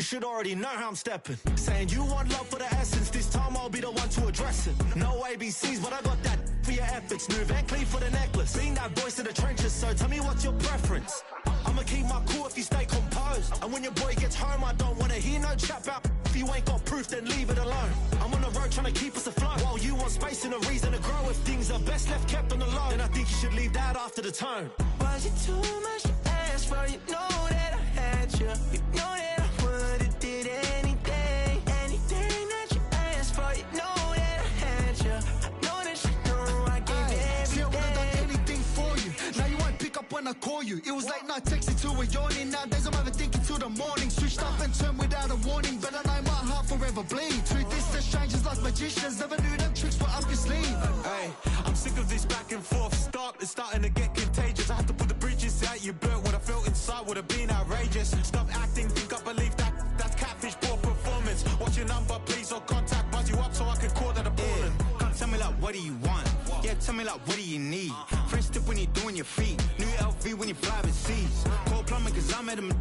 should already know how I'm stepping. Saying you want love for the essence, this time I'll be the one to address it. No ABCs, but I got that for your efforts. New Van Cleef for the necklace. Being that voice in the trenches, so tell me what's your preference. I'ma keep my cool if you stay composed. And when your boy gets home, I don't wanna hear no chat about if you ain't got proof, then leave it alone. I'm on the road trying to keep us afloat. While you want space and a reason to grow. If things are best left kept on the low, then I think you should leave that after the tone. Was it too much to ask for? You know that I had you. You know that I would've did anything. Anything that you asked for. You know that I had you. I know that you know I gave you everything. See, I would've done anything for you. Now you won't pick up when I call you. It was late night texting to a yawning. Nowadays I'm overthinking till the morning. Switched up and turned without a warning. But I know my heart forever bleed. Truth is that strangers like magicians. Never knew them tricks were up your sleeve. Hey, I'm sick of this back and forth. Stop, it's starting to get contagious. I had to put the bridges out you burnt. What I felt inside would have been outrageous. Stop acting, think I believe that's catfish, poor performance. What's your number, please, or contact, buzz you up so I can call that appalling. Come tell me like, what do you want? Yeah, tell me like, what do you need? French tip when you're doing your feet. New LV when you fly overseas. Call plumbing cause I'm at a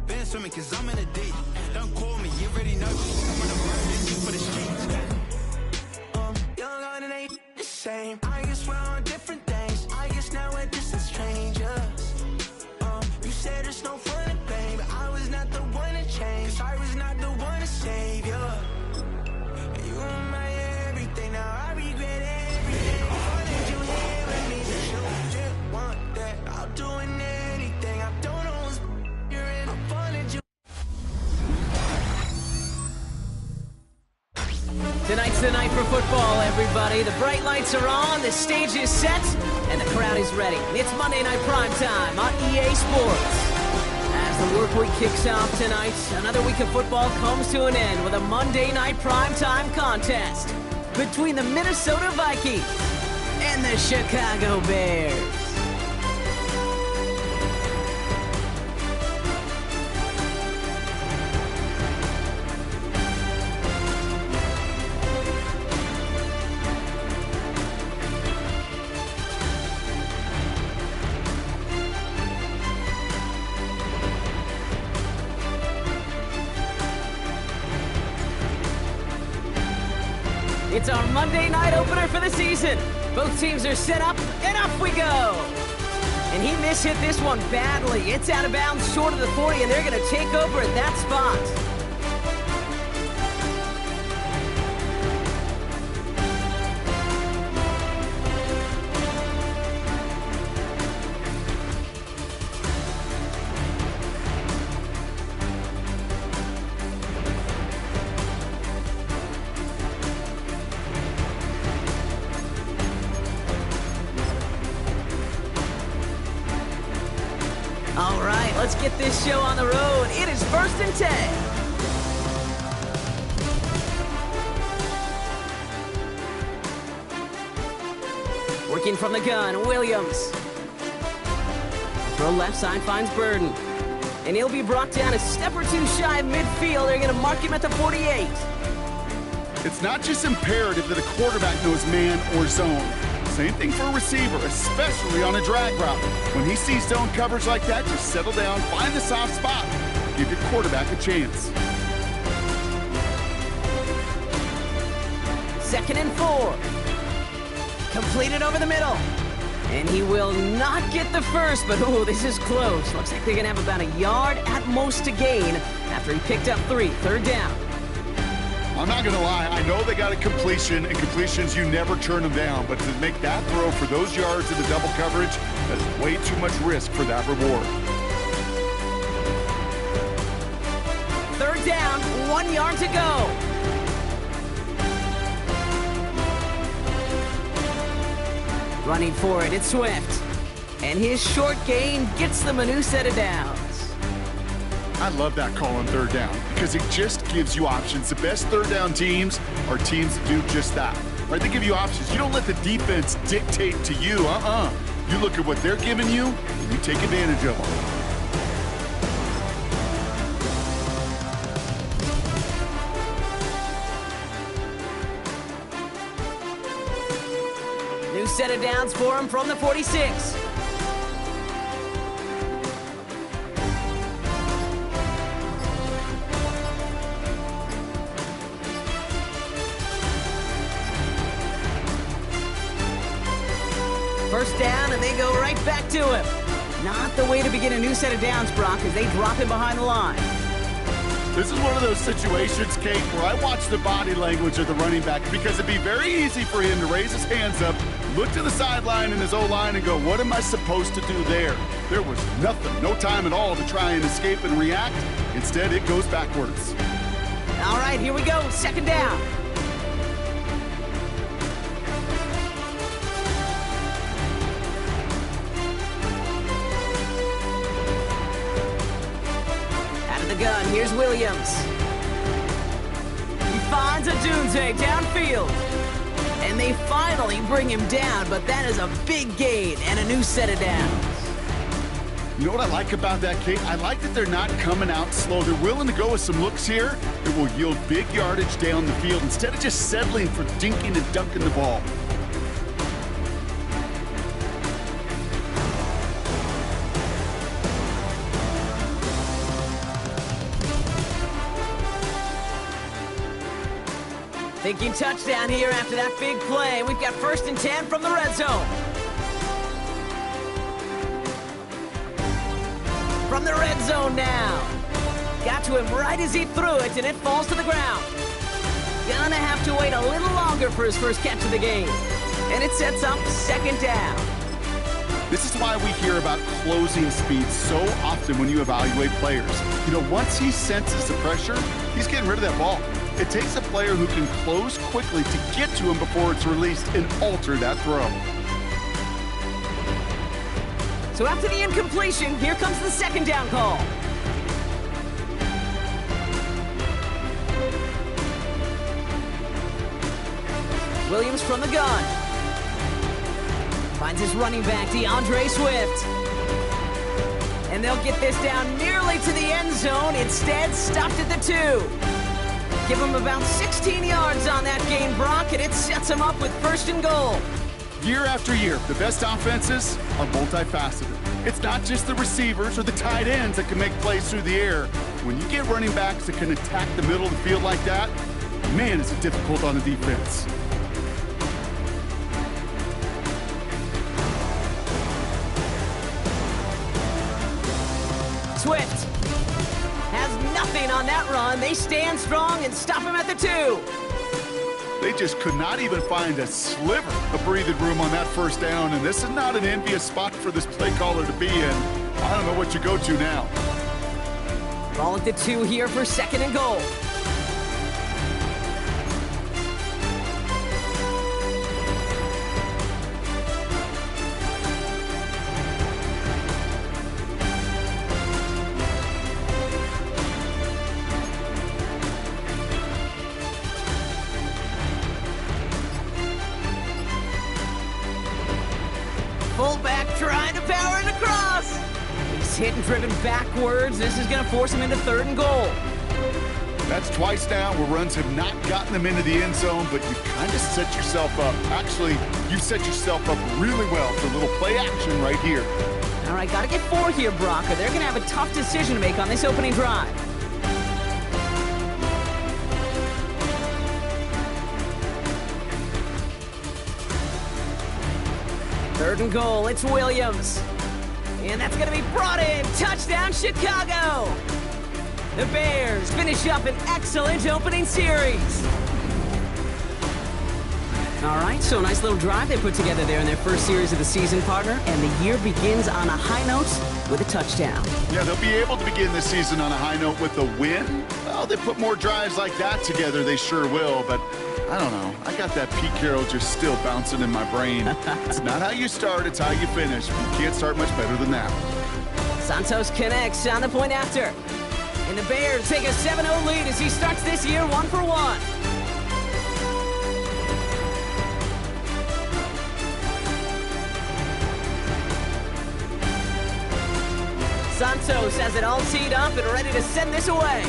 been swimming cause I'm in a deep. Don't call me, you already know. I'm on the road and you for the streets. Young on and ain't the same. I guess we're on different things. I guess now we're distant strangers. You said there's no fun in pain, but I was not the one to change. 'Cause I was not the one to save you. You were my everything. Now I regret everything. I wanted you here with me, but you didn't want that. I'm doing anything. I don't know what's you're in. I wanted you. Tonight's the night for football, everybody. The bright lights are on, the stage is set, and the crowd is ready. It's Monday Night Primetime on EA Sports. As the work week kicks off tonight, another week of football comes to an end with a Monday Night Primetime contest between the Minnesota Vikings and the Chicago Bears. It's our Monday night opener for the season. Both teams are set up, and off we go. And he mishit this one badly. It's out of bounds short of the 40, and they're going to take over at that spot. All right, let's get this show on the road. It is 1st and 10. Working from the gun, Williams. Throw left side finds Burden. And he'll be brought down a step or two shy of midfield. They're going to mark him at the 48. It's not just imperative that a quarterback knows man or zone. Same thing for a receiver, especially on a drag route. When he sees zone coverage like that, just settle down, find the soft spot, give your quarterback a chance. 2nd and 4. Completed over the middle. And he will not get the first, but ooh, this is close. Looks like they're going to have about a yard at most to gain after he picked up 3. 3rd down. I'm not going to lie, I know they got a completion, and completions, you never turn them down. But to make that throw for those yards in the double coverage, that's way too much risk for that reward. 3rd down, 1 yard to go. Running for it, it's Swift. And his short gain gets them a new set of downs. I love that call on 3rd down because it just gives you options. The best 3rd down teams are teams that do just that. Right? They give you options. You don't let the defense dictate to you. You look at what they're giving you, and you take advantage of them. New set of downs for him from the 46. First down, and they go right back to him. Not the way to begin a new set of downs, Brock, as they drop him behind the line. This is one of those situations, Kate, where I watch the body language of the running back because it'd be very easy for him to raise his hands up, look to the sideline in his O-line and go, what am I supposed to do there? There was nothing, no time at all to try and escape and react. Instead, it goes backwards. All right, here we go. Second down. Gun. Here's Williams. He finds a Dunze downfield. And they finally bring him down, but that is a big gain and a new set of downs. You know what I like about that, Kate? I like that they're not coming out slow. They're willing to go with some looks here that will yield big yardage down the field instead of just settling for dinking and dunking the ball. Thinking touchdown here after that big play. We've got 1st and 10 from the red zone. From the red zone now. Got to him right as he threw it, and it falls to the ground. Gonna have to wait a little longer for his first catch of the game. And it sets up 2nd down. This is why we hear about closing speed so often when you evaluate players. You know, once he senses the pressure, he's getting rid of that ball. It takes a player who can close quickly to get to him before it's released and alter that throw. So after the incompletion, here comes the 2nd down call. Williams from the gun. Finds his running back, DeAndre Swift. And they'll get this down nearly to the end zone. Instead, stopped at the 2. Give him about 16 yards on that gain, Brock, and it sets him up with 1st and goal. Year after year, the best offenses are multifaceted. It's not just the receivers or the tight ends that can make plays through the air. When you get running backs that can attack the middle of the field like that, man, is it difficult on the defense. Swift has nothing on that run. They stand strong and stop him at the 2. They just could not even find a sliver of breathing room on that 1st down, and this is not an envious spot for this play caller to be in. I don't know what you go to now. Ball at the 2 here for 2nd and goal. Fullback trying to power it across. He's hit and driven backwards. This is going to force him into 3rd and goal. That's twice now where runs have not gotten them into the end zone, but you kind of set yourself up. Actually, you set yourself up really well for a little play action right here. All right, got to get 4 here, Brock, or they're going to have a tough decision to make on this opening drive. Third and goal, it's Williams. And that's going to be brought in. Touchdown, Chicago! The Bears finish up an excellent opening series. All right, so a nice little drive they put together there in their first series of the season, partner. And the year begins on a high note with a touchdown. Yeah, they'll be able to begin the season on a high note with a win. Well, they put more drives like that together, they sure will, but I don't know. I got that Pete Carroll just still bouncing in my brain. It's not how you start, it's how you finish. You can't start much better than that. Santos connects on the point after. And the Bears take a 7-0 lead as he starts this year 1 for 1. Santos has it all teed up and ready to send this away.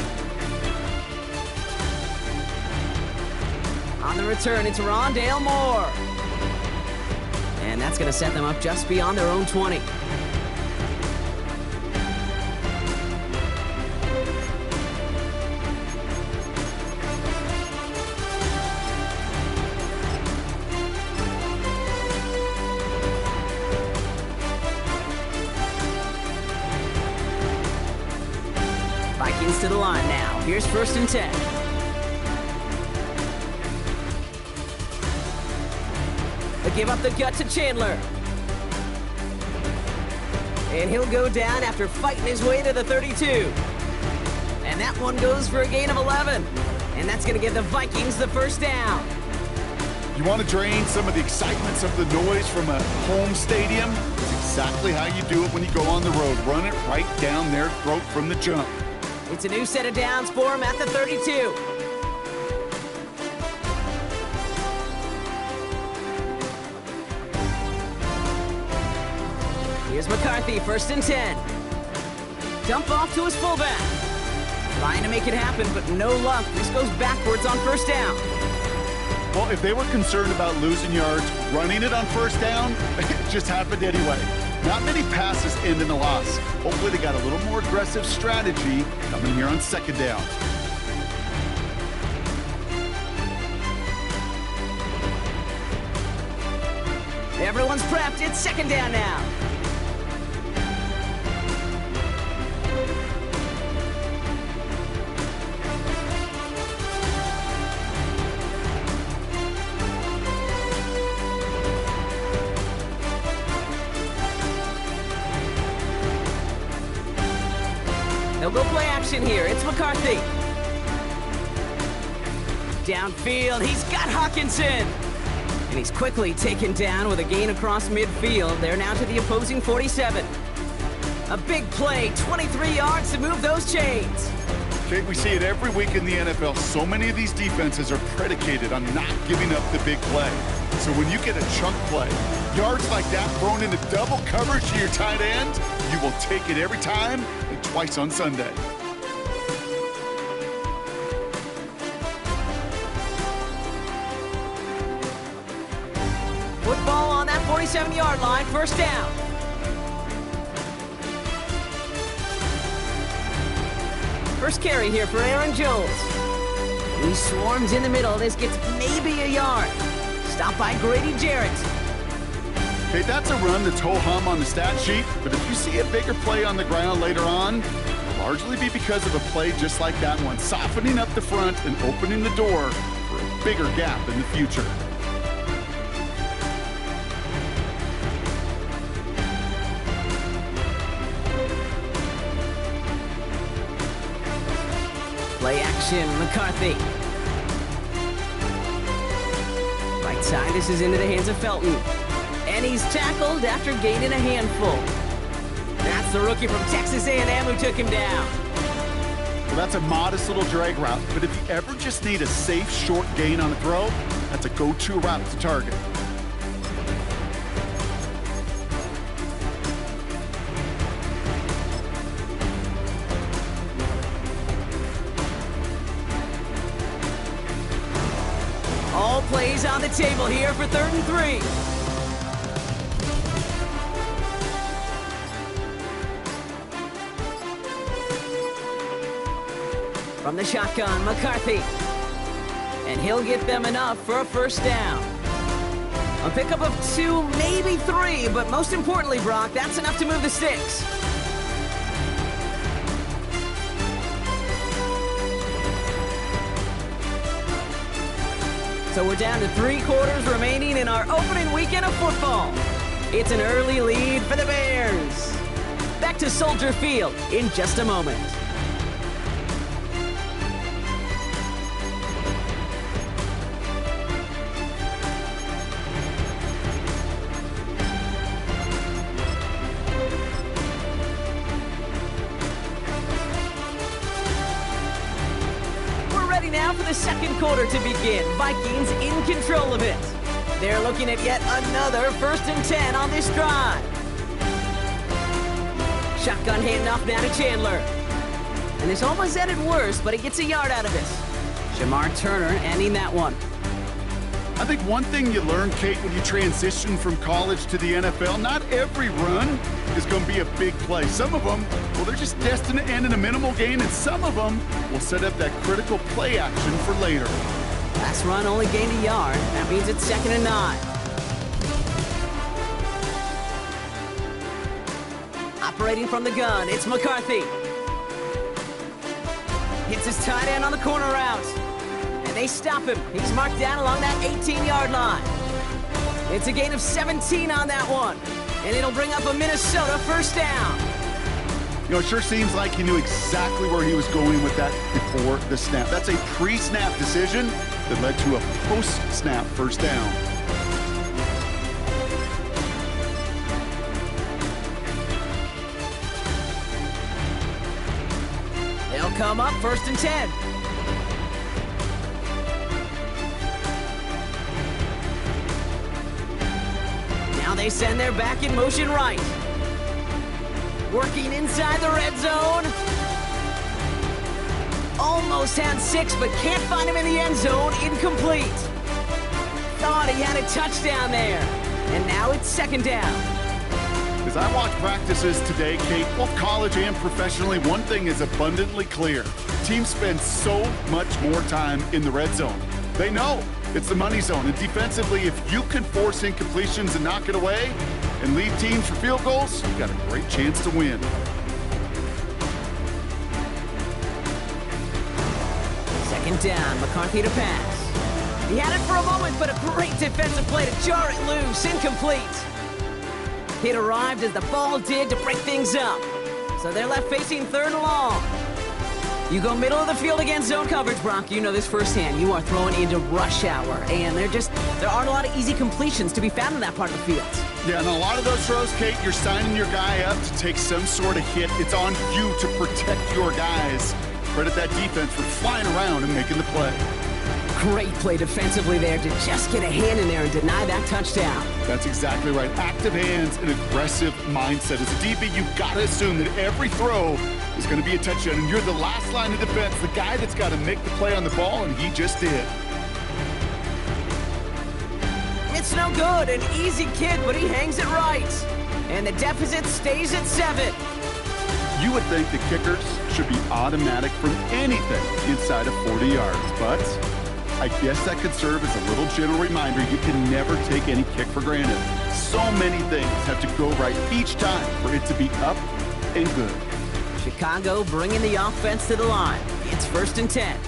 On the return, it's Rondale Moore. And that's going to set them up just beyond their own 20. Vikings to the line now. Here's 1st and 10. They give up the gut to Chandler. And he'll go down after fighting his way to the 32. And that one goes for a gain of 11. And that's going to give the Vikings the 1st down. You want to drain some of the excitement, some of the noise from a home stadium? It's exactly how you do it when you go on the road. Run it right down their throat from the jump. It's a new set of downs for him at the 32. Here's McCarthy, 1st and 10. Dump off to his fullback. Trying to make it happen, but no luck. This goes backwards on 1st down. Well, if they were concerned about losing yards, running it on 1st down, it just happened anyway. Not many passes end in a loss. Hopefully they got a little more aggressive strategy coming here on 2nd down. Everyone's prepped. It's 2nd down now. They'll go play action here. It's McCarthy. Downfield, he's got Hawkinson. And he's quickly taken down with a gain across midfield. They're now to the opposing 47. A big play, 23 yards to move those chains. Okay, we see it every week in the NFL. So many of these defenses are predicated on not giving up the big play. So when you get a chunk play, yards like that thrown into double coverage to your tight end, you will take it every time and twice on Sunday. Football on that 47-yard line, 1st down. First carry here for Aaron Jones. He swarms in the middle. This gets maybe a yard. Stopped by Grady Jarrett. Okay, that's a run that's ho-hum on the stat sheet, but if you see a bigger play on the ground later on, it'll largely be because of a play just like that one, softening up the front and opening the door for a bigger gap in the future. Play action, McCarthy. Right side, this is into the hands of Felton. And he's tackled after gaining a handful. That's the rookie from Texas A&M who took him down. Well, that's a modest little drag route, but if you ever just need a safe, short gain on a throw, that's a go-to route to target. All plays on the table here for 3rd and 3. From the shotgun, McCarthy. And he'll get them enough for a 1st down. A pickup of 2, maybe 3, but most importantly, Brock, that's enough to move the sticks. So we're down to 3 quarters remaining in our opening weekend of football. It's an early lead for the Bears. Back to Soldier Field in just a moment. Now for the 2nd quarter to begin. Vikings in control of it. They're looking at yet another 1st and 10 on this drive. Shotgun handoff now to Chandler. And this almost ended worse, but he gets a yard out of this. Jamar Turner ending that one. I think one thing you learn, Kate, when you transition from college to the NFL, not every run is going to be a big play. Some of them, well, they're just destined to end in a minimal gain, and some of them will set up that critical play action for later. Last run only gained a yard. That means it's 2nd and 9. Operating from the gun, it's McCarthy. Gets his tight end on the corner route. And they stop him. He's marked down along that 18-yard line. It's a gain of 17 on that one. And it'll bring up a Minnesota first down. You know, it sure seems like he knew exactly where he was going with that before the snap. That's a pre-snap decision that led to a post-snap first down. They'll come up 1st and 10. Now they send their back in motion right. Working inside the red zone. Almost had 6, but can't find him in the end zone. Incomplete. Thought he had a touchdown there. And now it's 2nd down. As I watch practices today, Kate, both college and professionally, one thing is abundantly clear. Teams spend so much more time in the red zone. They know it's the money zone. And defensively, if you can force incompletions and knock it away and lead teams for field goals, you've got a great chance to win. 2nd down, McCarthy to pass. He had it for a moment, but a great defensive play to jar it loose. Incomplete. It arrived as the ball did to break things up. So they're left facing 3rd and long. You go middle of the field against zone coverage, Brock. You know this firsthand. You are throwing into rush hour, and there aren't a lot of easy completions to be found in that part of the field. Yeah, and a lot of those throws, Kate, you're signing your guy up to take some sort of hit. It's on you to protect your guys. Credit that defense for flying around and making the play. Great play defensively there to just get a hand in there and deny that touchdown. That's exactly right. Active hands and aggressive mindset. As a DB, you've got to assume that every throw is going to be a touchdown, and you're the last line of defense, the guy that's got to make the play on the ball, and he just did. It's no good. An easy kick, but he hangs it right. And the deficit stays at 7. You would think the kickers should be automatic from anything inside of 40 yards, but I guess that could serve as a little gentle reminder you can never take any kick for granted. So many things have to go right each time for it to be up and good. Chicago bringing the offense to the line. It's 1st and 10.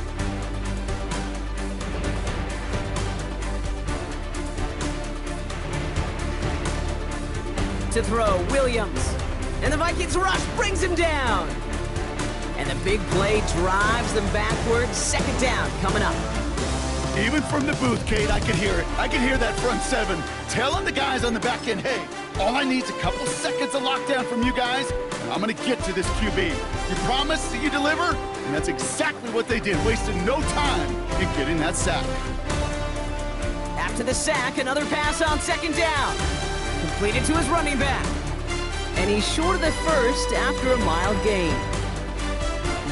To throw, Williams. And the Vikings rush brings him down. And the big play drives them backwards. 2nd down coming up. Even from the booth, Kate, I could hear it. I could hear that front 7 telling the guys on the back end, hey, all I need is a couple seconds of lockdown from you guys, and I'm going to get to this QB. You promise that you deliver? And that's exactly what they did, wasting no time in getting that sack. After the sack, another pass on 2nd down. Completed to his running back. And he's short of the first after a mild gain.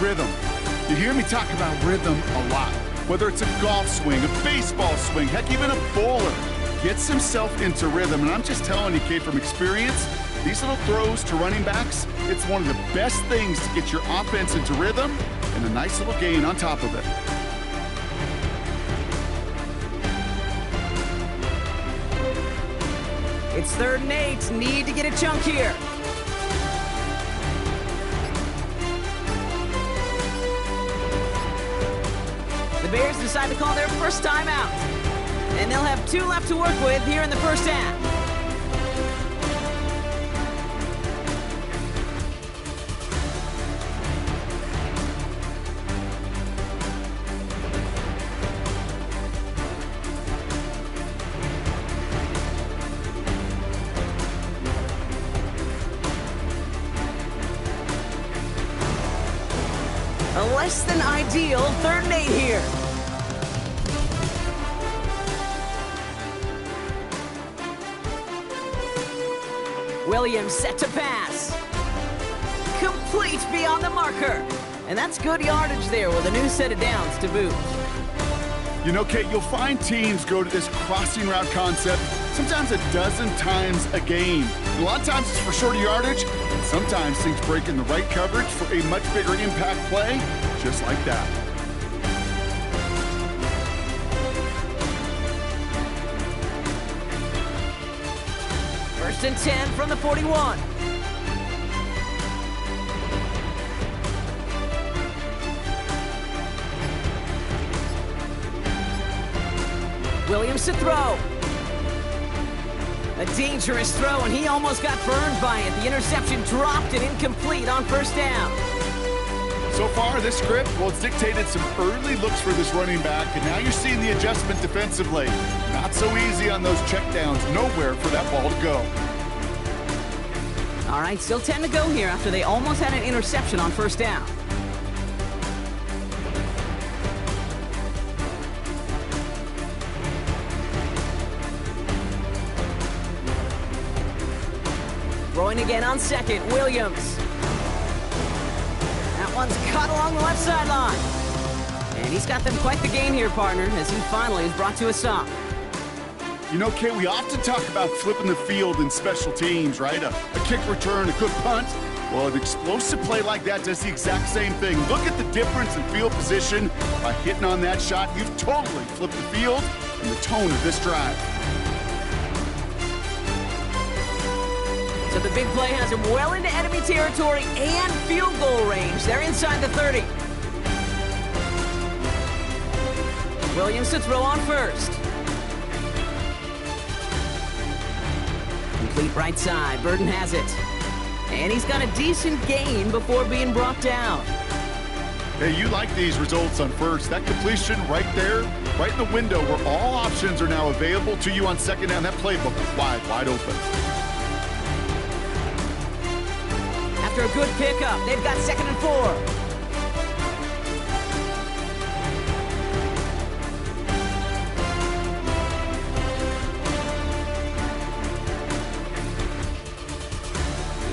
Rhythm. You hear me talk about rhythm a lot. Whether it's a golf swing, a baseball swing, heck, even a bowler gets himself into rhythm. And I'm just telling you, Kate, from experience, these little throws to running backs, it's one of the best things to get your offense into rhythm and a nice little gain on top of it. It's 3rd and 8. Need to get a chunk here. The Bears decide to call their first timeout. And they'll have 2 left to work with here in the first half. A less than ideal 3rd and 8 here. Williams set to pass. Complete beyond the marker. And that's good yardage there with a new set of downs to boot. You know, Kate, you'll find teams go to this crossing route concept sometimes a dozen times a game. And a lot of times it's for shorter yardage, and sometimes things break in the right coverage for a much bigger impact play, just like that. First and 10 from the 41. Williams to throw. A dangerous throw, and he almost got burned by it. The interception dropped and incomplete on first down. So far, this script, well, it's dictated some early looks for this running back, and now you're seeing the adjustment defensively. Not so easy on those checkdowns. Nowhere for that ball to go. All right, still 10 to go here after they almost had an interception on first down. Throwing again on second, Williams. That one's caught along the left sideline. And he's got them quite the gain here, partner, as he finally is brought to a stop. You know, Kate, we often talk about flipping the field in special teams, right? A kick return, a good punt. Well, an explosive play like that does the exact same thing. Look at the difference in field position. By hitting on that shot, you've totally flipped the field and the tone of this drive. So the big play has him well into enemy territory and field goal range. They're inside the 30. Williams to throw on first. Complete right side. Burden has it. And he's got a decent gain before being brought down. Hey, you like these results on first. That completion right there, right in the window where all options are now available to you on second down. That playbook is wide open. After a good pickup, they've got 2nd and 4.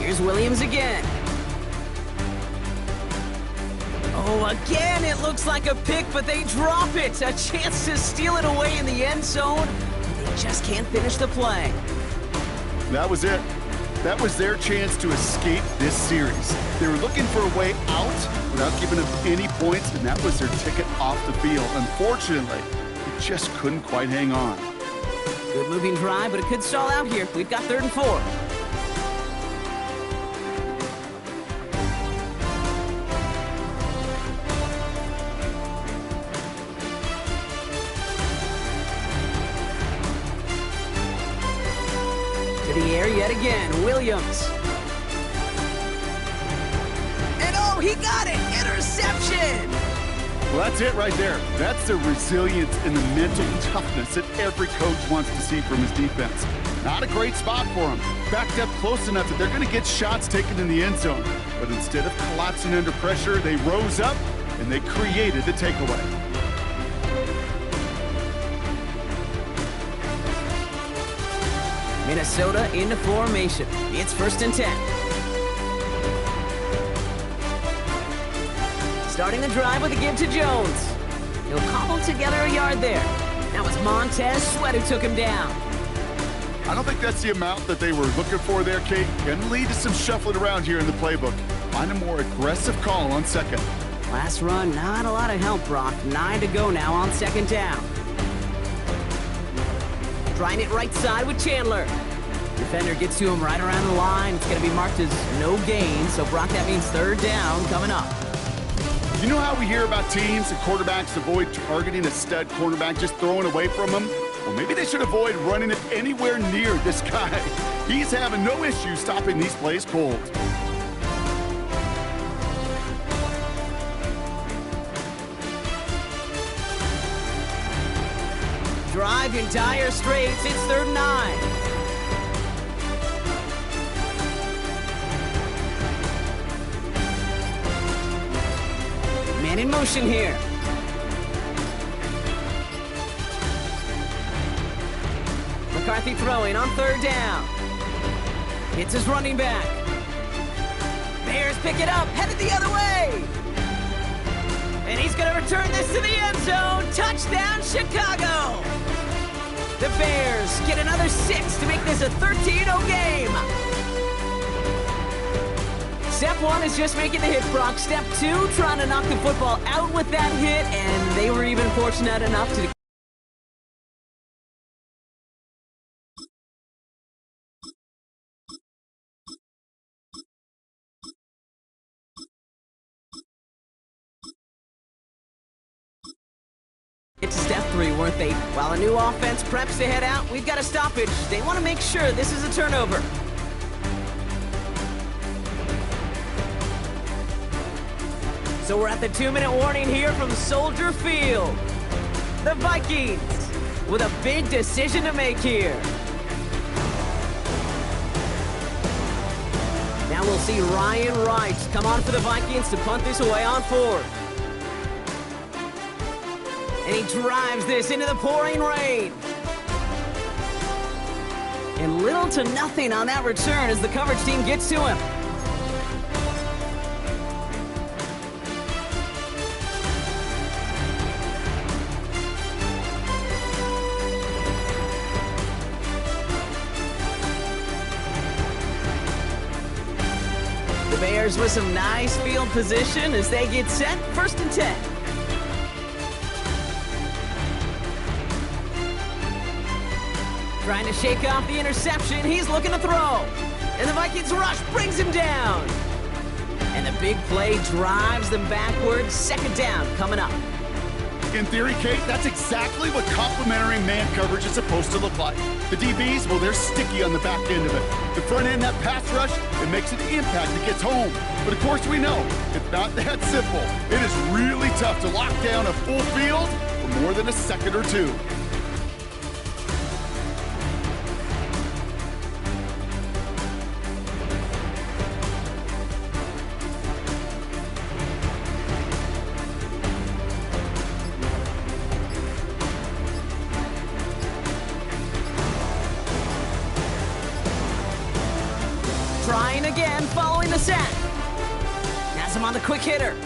Here's Williams again. Oh, again, it looks like a pick, but they drop it. A chance to steal it away in the end zone. They just can't finish the play. That was it. That was their chance to escape this series. They were looking for a way out without giving up any points, and that was their ticket off the field. Unfortunately, they just couldn't quite hang on. Good moving drive, but it could stall out here. We've got 3rd and 4. The air yet again, Williams. And oh, he got it! Interception! Well, that's it right there. That's the resilience and the mental toughness that every coach wants to see from his defense. Not a great spot for him. Backed up close enough that they're going to get shots taken in the end zone. But instead of collapsing under pressure, they rose up and they created the takeaway. Minnesota into formation. It's 1st and 10. Starting the drive with a give to Jones. He'll cobble together a yard there. That was Montez Sweat who took him down. I don't think that's the amount that they were looking for there, Kate. Going to lead to some shuffling around here in the playbook. Find a more aggressive call on second. Last run, not a lot of help, Brock. 9 to go now on 2nd down. Trying it right side with Chandler. Defender gets to him right around the line. It's going to be marked as no gain. So, Brock, that means 3rd down coming up. You know how we hear about teams and quarterbacks avoid targeting a stud cornerback, just throwing away from him? Well, maybe they should avoid running it anywhere near this guy. He's having no issue stopping these plays cold. Drive in dire straits. It's 3rd and 9. Man in motion here. McCarthy throwing on 3rd down. Hits his running back. Bears pick it up, headed the other way. And he's going to return this to the end zone. Touchdown, Chicago. The Bears get another 6 to make this a 13-0 game. Step 1 is just making the hit, Brock. Step 2, trying to knock the football out with that hit, and they were even fortunate enough to... to step 3, weren't they? While a new offense preps to head out, we've got a stoppage. They want to make sure this is a turnover. So we're at the 2-minute warning here from Soldier Field. The Vikings with a big decision to make here. Now we'll see Ryan Wright come on for the Vikings to punt this away on 4th. And he drives this into the pouring rain. And little to nothing on that return as the coverage team gets to him. The Bears with some nice field position as they get set, 1st and 10. Trying to shake off the interception, he's looking to throw. And the Vikings rush brings him down. And the big play drives them backwards, 2nd down coming up. In theory, Kate, that's exactly what complementary man coverage is supposed to look like. The DBs, well, they're sticky on the back end of it. The front end, that pass rush, it makes an impact, it gets home. But of course we know, it's not that simple. It is really tough to lock down a full field for more than a second or two. Trying again, following the sack. Has him on the quick hitter.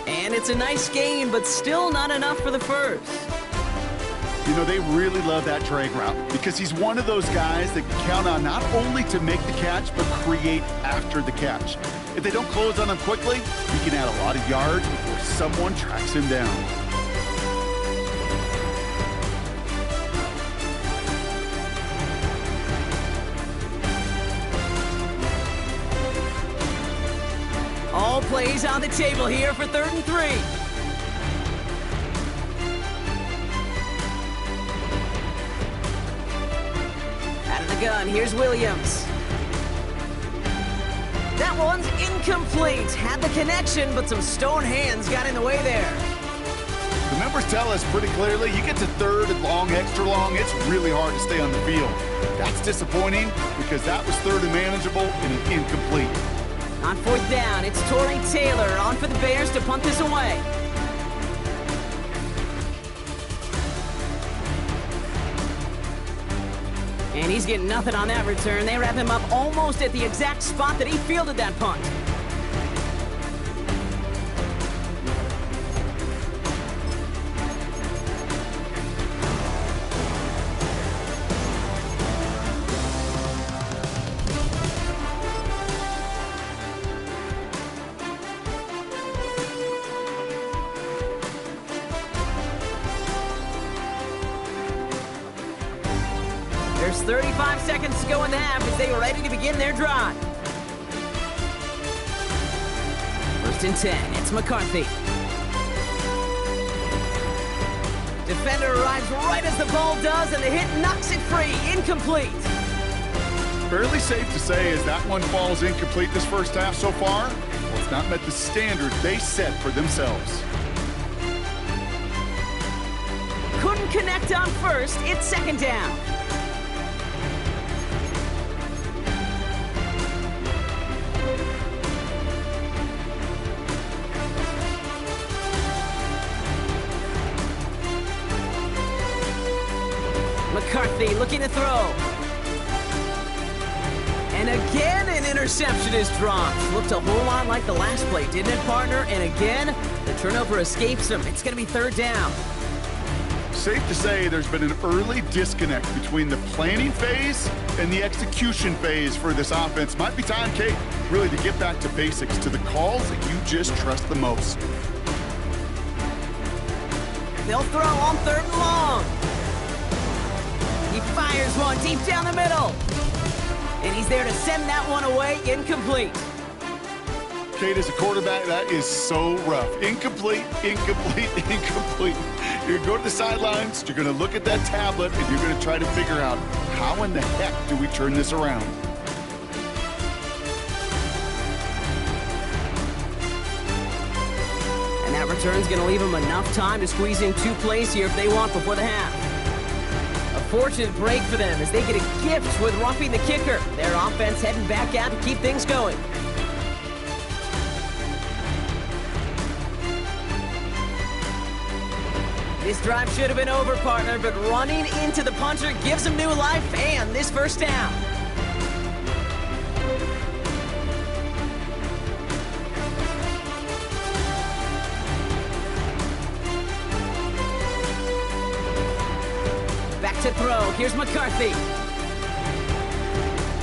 And it's a nice gain, but still not enough for the first. You know, they really love that drag route because he's one of those guys that can count on not only to make the catch, but create after the catch. If they don't close on him quickly, he can add a lot of yards before someone tracks him down. All plays on the table here for 3rd and 3. Out of the gun, here's Williams. That one's incomplete. Had the connection, but some stone hands got in the way there. The numbers tell us pretty clearly, you get to 3rd and long, extra long, it's really hard to stay on the field. That's disappointing because that was 3rd and manageable and an incomplete. On 4th down, it's Torrey Taylor on for the Bears to punt this away. And he's getting nothing on that return. They wrap him up almost at the exact spot that he fielded that punt. There's 35 seconds to go in the half as they are ready to begin their drive. 1st and 10, it's McCarthy. Defender arrives right as the ball does, and the hit knocks it free, incomplete. Fairly safe to say as that one falls incomplete this first half so far, well, it's not met the standard they set for themselves. Couldn't connect on 1st, it's 2nd down. McCarthy looking to throw. And again, an interception is dropped. Looked a whole lot like the last play, didn't it, partner? And again, the turnover escapes him. It's going to be 3rd down. Safe to say there's been an early disconnect between the planning phase and the execution phase for this offense. Might be time, Kate, really to get back to basics, to the calls that you just trust the most. They'll throw on 3rd and long. He fires one deep down the middle. And he's there to send that one away, incomplete. Kate, as a quarterback, that is so rough. Incomplete, incomplete, incomplete. You're going to go to the sidelines, you're going to look at that tablet, and you're going to try to figure out how in the heck do we turn this around. And that return's going to leave them enough time to squeeze in 2 plays here if they want before the half. A fortunate break for them as they get a gift with roughing the kicker. Their offense heading back out to keep things going. This drive should have been over, partner, but running into the punter gives them new life and this first down. Back to throw. Here's McCarthy.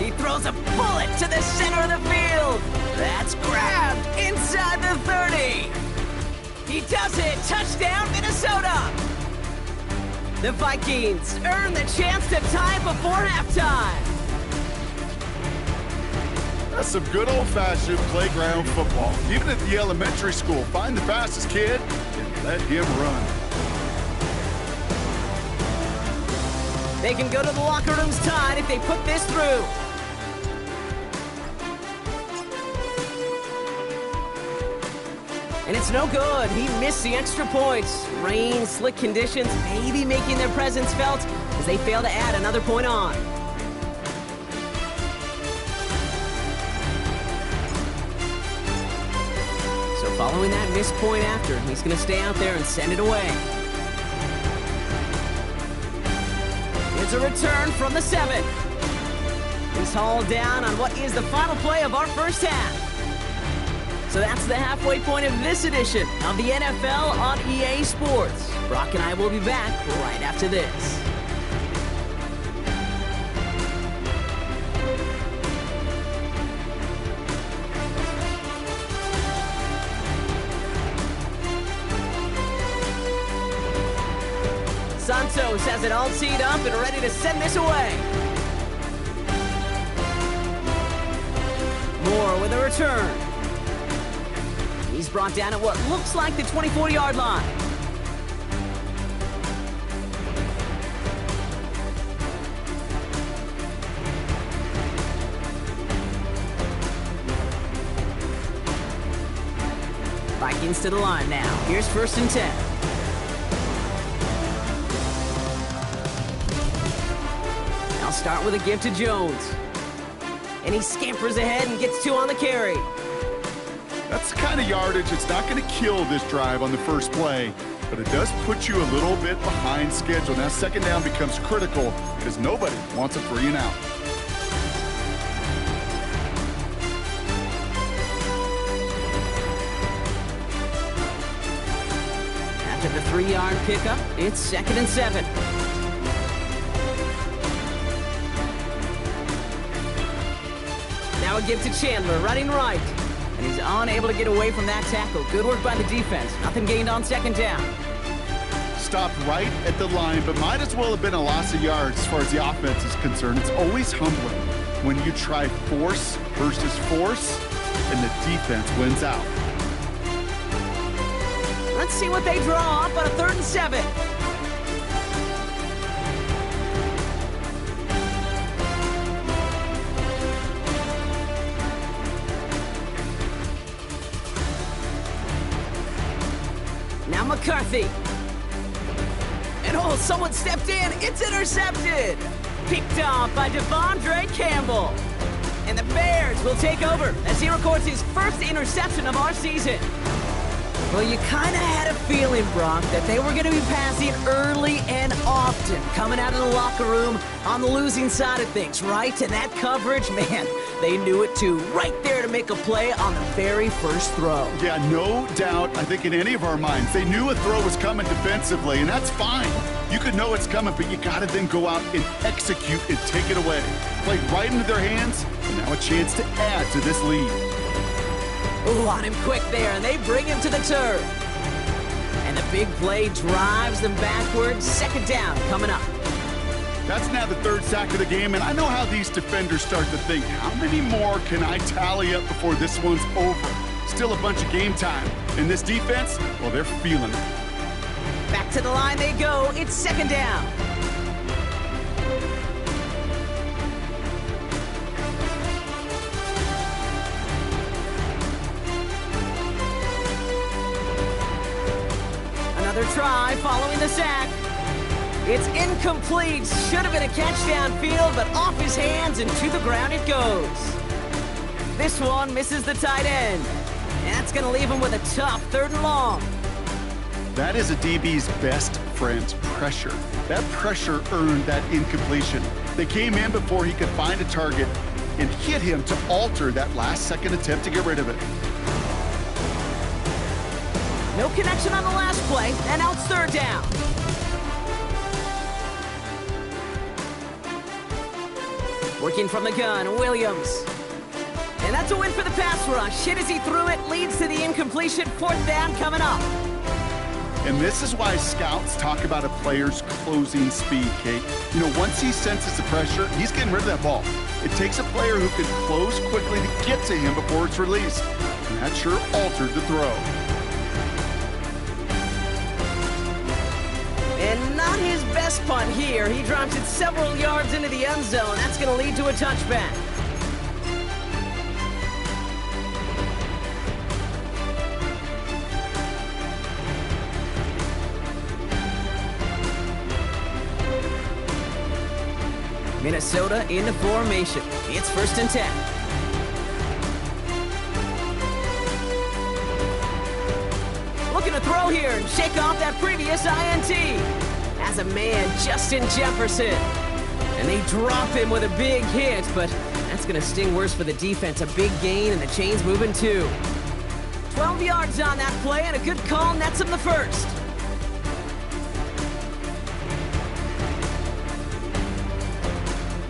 He throws a bullet to the center of the field. That's grabbed inside the 30. He does it! Touchdown, Minnesota! The Vikings earn the chance to tie before halftime. That's some good old-fashioned playground football. Even at the elementary school, find the fastest kid and let him run. They can go to the locker rooms tied if they put this through. And it's no good. He missed the extra points. Rain, slick conditions, maybe making their presence felt as they fail to add another point on. So following that missed point after, he's going to stay out there and send it away. It's a return from the 7. He's hauled down on what is the final play of our first half. So that's the halfway point of this edition of the NFL on EA Sports. Brock and I will be back right after this. Santos has it all teed up and ready to send this away. Moore with a return. He's brought down at what looks like the 24-yard line. Vikings to the line now. Here's 1st and 10. I'll start with a give to Jones. And he scampers ahead and gets 2 on the carry. That's the kind of yardage it's not going to kill this drive on the first play, but it does put you a little bit behind schedule. Now 2nd down becomes critical because nobody wants a 3 and out. After the 3-yard pickup, it's 2nd and 7. Now a give to Chandler, running right. And he's unable to get away from that tackle. Good work by the defense. Nothing gained on 2nd down. Stopped right at the line, but might as well have been a loss of yards as far as the offense is concerned. It's always humbling when you try force versus force, and the defense wins out. Let's see what they draw up on a 3rd and 7. Now McCarthy. And oh, someone stepped in. It's intercepted. Picked off by Devondre Campbell. And the Bears will take over as he records his first interception of our season. Well, you kind of had a feeling, Brock, that they were going to be passing early and often, coming out of the locker room on the losing side of things, right? And that coverage, man, they knew it too. Right there to make a play on the very first throw. Yeah, no doubt, I think in any of our minds, they knew a throw was coming defensively, and that's fine. You could know it's coming, but you got to then go out and execute and take it away. Played right into their hands, and now a chance to add to this lead. Ooh, on him quick there, and they bring him to the turf. And the big play drives them backwards. 2nd down coming up. That's now the 3rd sack of the game, and I know how these defenders start to think, how many more can I tally up before this one's over? still a bunch of game time. And this defense, well, they're feeling it. Back to the line they go. It's second down. Another try following the sack. It's incomplete. Should have been a catch downfield, but off his hands and to the ground it goes. This one misses the tight end. And that's going to leave him with a tough 3rd and long. That is a DB's best friend, pressure. That pressure earned that incompletion. They came in before he could find a target and hit him to alter that last-second attempt to get rid of it. No connection on the last play, and now it's 3rd down. Working from the gun, Williams. And that's a win for the pass rush. Hit as he threw it, leads to the incompletion. 4th down coming up. And this is why scouts talk about a player's closing speed, Kate. You know, once he senses the pressure, he's getting rid of that ball. It takes a player who can close quickly to get to him before it's released. And that sure altered the throw. And not his best punt here. He drops it several yards into the end zone. That's going to lead to a touchback. Minnesota in the formation. It's 1st and 10. Looking to throw here and shake off that previous INT. As a man, Justin Jefferson. And they drop him with a big hit, but that's going to sting worse for the defense. A big gain, and the chain's moving too. 12 yards on that play, and a good call nets him the 1st.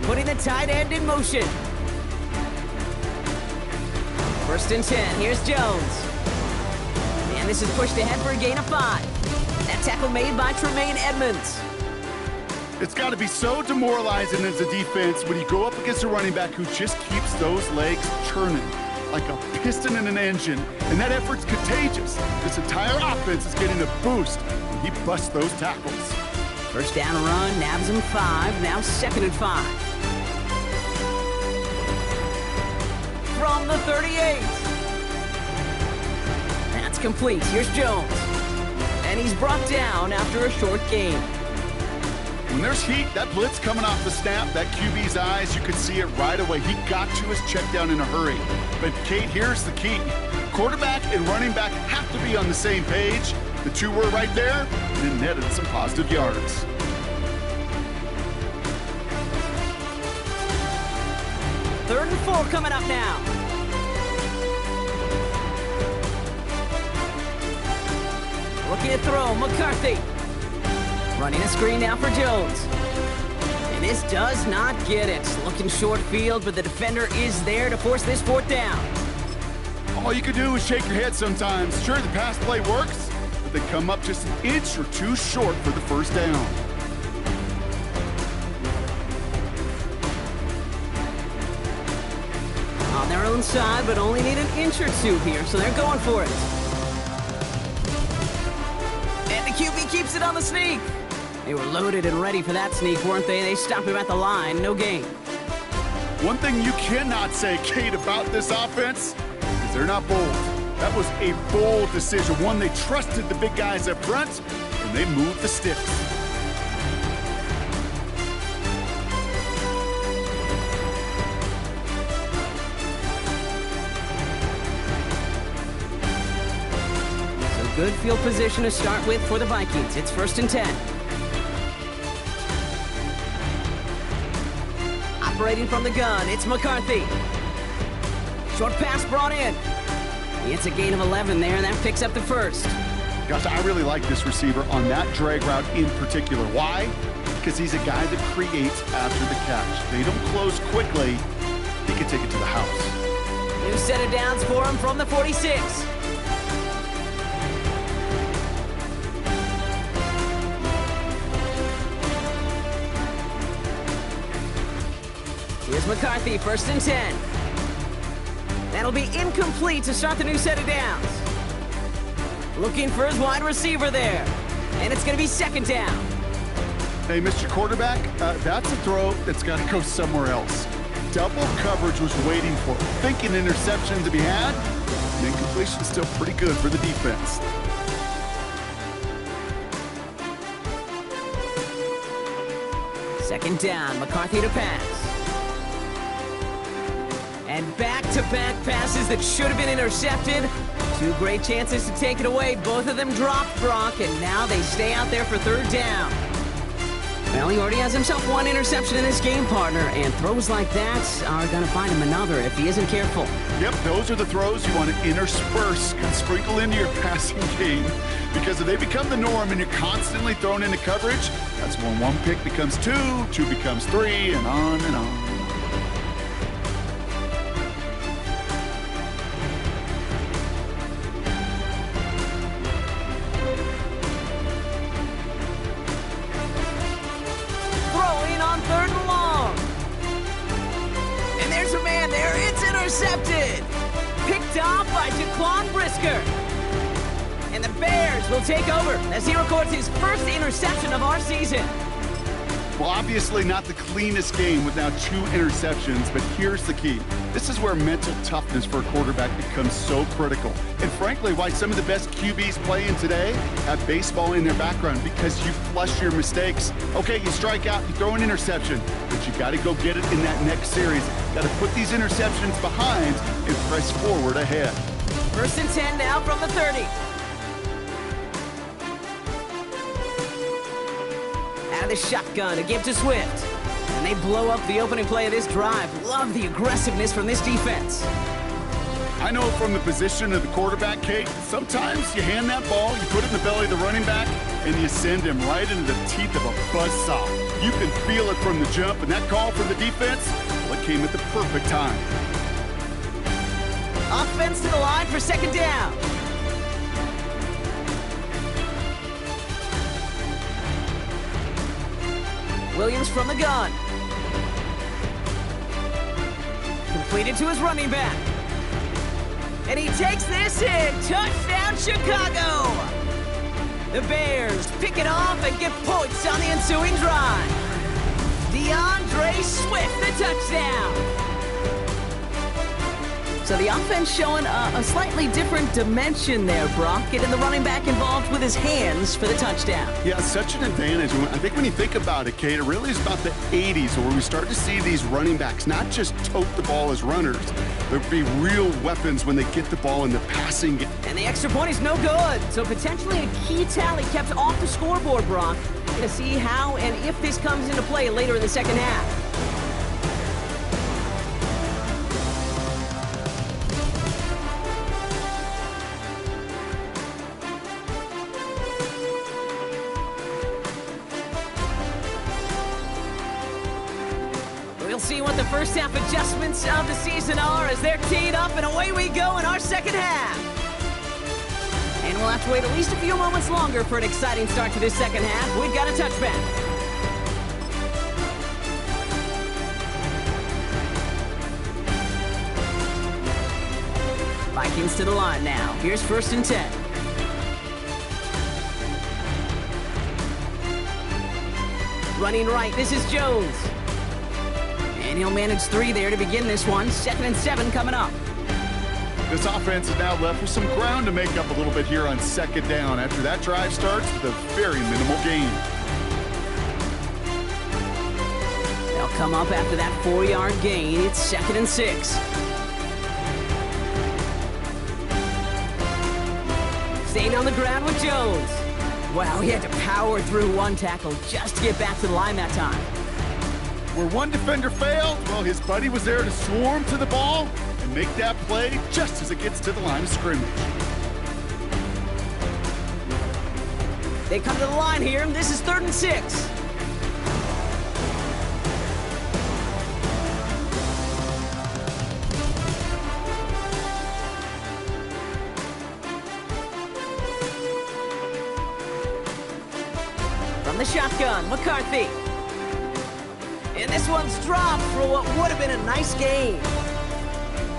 Putting the tight end in motion. 1st and 10. Here's Jones. And this is pushed ahead for a gain of 5. That tackle made by Tremaine Edmonds. It's got to be so demoralizing as a defense when you go up against a running back who just keeps those legs churning like a piston in an engine. And that effort's contagious. This entire offense is getting a boost when he busts those tackles. 1st down run, nabs him 5. Now 2nd and 5. From the 38. That's complete. Here's Jones. And he's brought down after a short gain. When there's heat, that blitz coming off the snap, that QB's eyes, you could see it right away. He got to his check down in a hurry. But Kate, here's the key. Quarterback and running back have to be on the same page. The two were right there, and it netted some positive yards. Third and 4 coming up now. Looking to throw, McCarthy. Running a screen now for Jones. And this does not get it. Looking short field, but the defender is there to force this 4th down. All you can do is shake your head sometimes. Sure, the pass play works, but they come up just an inch or two short for the 1st down. On their own side, but only need an inch or two here, so they're going for it. And the QB keeps it on the sneak. They were loaded and ready for that sneak, weren't they? They stopped him at the line, no gain. One thing you cannot say, Kate, about this offense is they're not bold. That was a bold decision, one they trusted the big guys up front, and they moved the sticks. So good field position to start with for the Vikings. It's 1st and 10. Operating from the gun, it's McCarthy. Short pass brought in. It's a gain of 11 there, and that picks up the 1st. Gosh, I really like this receiver on that drag route in particular. Why? Because he's a guy that creates after the catch. They don't close quickly. He can take it to the house. New set of downs for him from the 46. Here's McCarthy, 1st and 10. That'll be incomplete to start the new set of downs. Looking for his wide receiver there. And it's going to be second down. Hey, Mr. Quarterback, that's a throw that's got to go somewhere else. Double coverage was waiting for it. Thinking interception to be had. And incompletion still pretty good for the defense. Second down, McCarthy to pass. And back-to-back passes that should have been intercepted. Two great chances to take it away. Both of them dropped, Brock, and now they stay out there for third down. Well, he already has himself one interception in his game, partner, and throws like that are going to find him another if he isn't careful. Yep, those are the throws you want to intersperse and sprinkle into your passing game. Because if they become the norm and you're constantly thrown into coverage, that's when one pick becomes two, two becomes three, and on and on. Intercepted. Picked off by Jaquan Brisker. And the Bears will take over as he records his first interception of our season. Well, obviously not the cleanest game with now 2 interceptions, but here's the key. This is where mental toughness for a quarterback becomes so critical. And frankly, why some of the best QBs playing today have baseball in their background, because you flush your mistakes. Okay, you strike out, you throw an interception, but you got to go get it in that next series. Got to put these interceptions behind and press forward ahead. First and 10 now from the 30. Out of the shotgun, a give to Swift. And they blow up the opening play of this drive. Love the aggressiveness from this defense. I know from the position of the quarterback, Kate, sometimes you hand that ball, you put it in the belly of the running back, and you send him right into the teeth of a buzzsaw. You can feel it from the jump, and that call from the defense, well, it came at the perfect time. Offense to the line for second down. Williams from the gun. Completed to his running back. And he takes this in. Touchdown, Chicago! The Bears pick it off and get points on the ensuing drive. DeAndre Swift, the touchdown. So the offense showing a slightly different dimension there, Brock. Getting the running back involved with his hands for the touchdoam. Yeah, such an advantage. I think when you think about it, Kate, it really is about the 80s where we start to see these running backs not just tote the ball as runners, but be real weapons when they get the ball in the passing game. And the extra point is no good. So potentially a key tally kept off the scoreboard, Brock. Going to see how and if this comes into play later in the second half. We'll see what the first half adjustments of the season are as they're teed up, and away we go in our second half. And we'll have to wait at least a few moments longer for an exciting start to this second half. We've got a touchback. Vikings to the line now. Here's first and 10. Running right, this is Jones. And he'll manage 3 there to begin this one. 2nd and 7 coming up. This offense is now left with some ground to make up a little bit here on second down after that drive starts with a very minimal gain. They'll come up after that 4-yard gain. It's 2nd and 6. Staying on the ground with Jones. Wow, he had to power through one tackle just to get back to the line that time. Where one defender failed, well, his buddy was there to swarm to the ball and make that play just as it gets to the line of scrimmage. They come to the line here, and this is 3rd and 6. From the shotgun, McCarthy. And this one's dropped for what would have been a nice gain.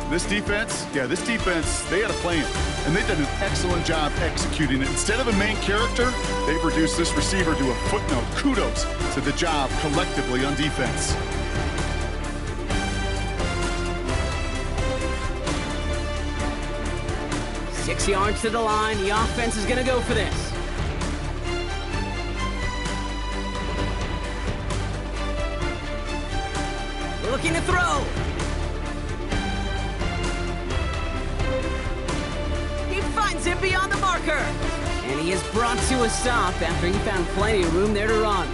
This defense, they had a plan, and they've done an excellent job executing it. Instead of a main character, they've reduced this receiver to a footnote. Kudos to the job collectively on defense. Six yards to the line. The offense is going to go for this. Looking to throw. He finds him beyond the marker. And he is brought to a stop after he found plenty of room there to run.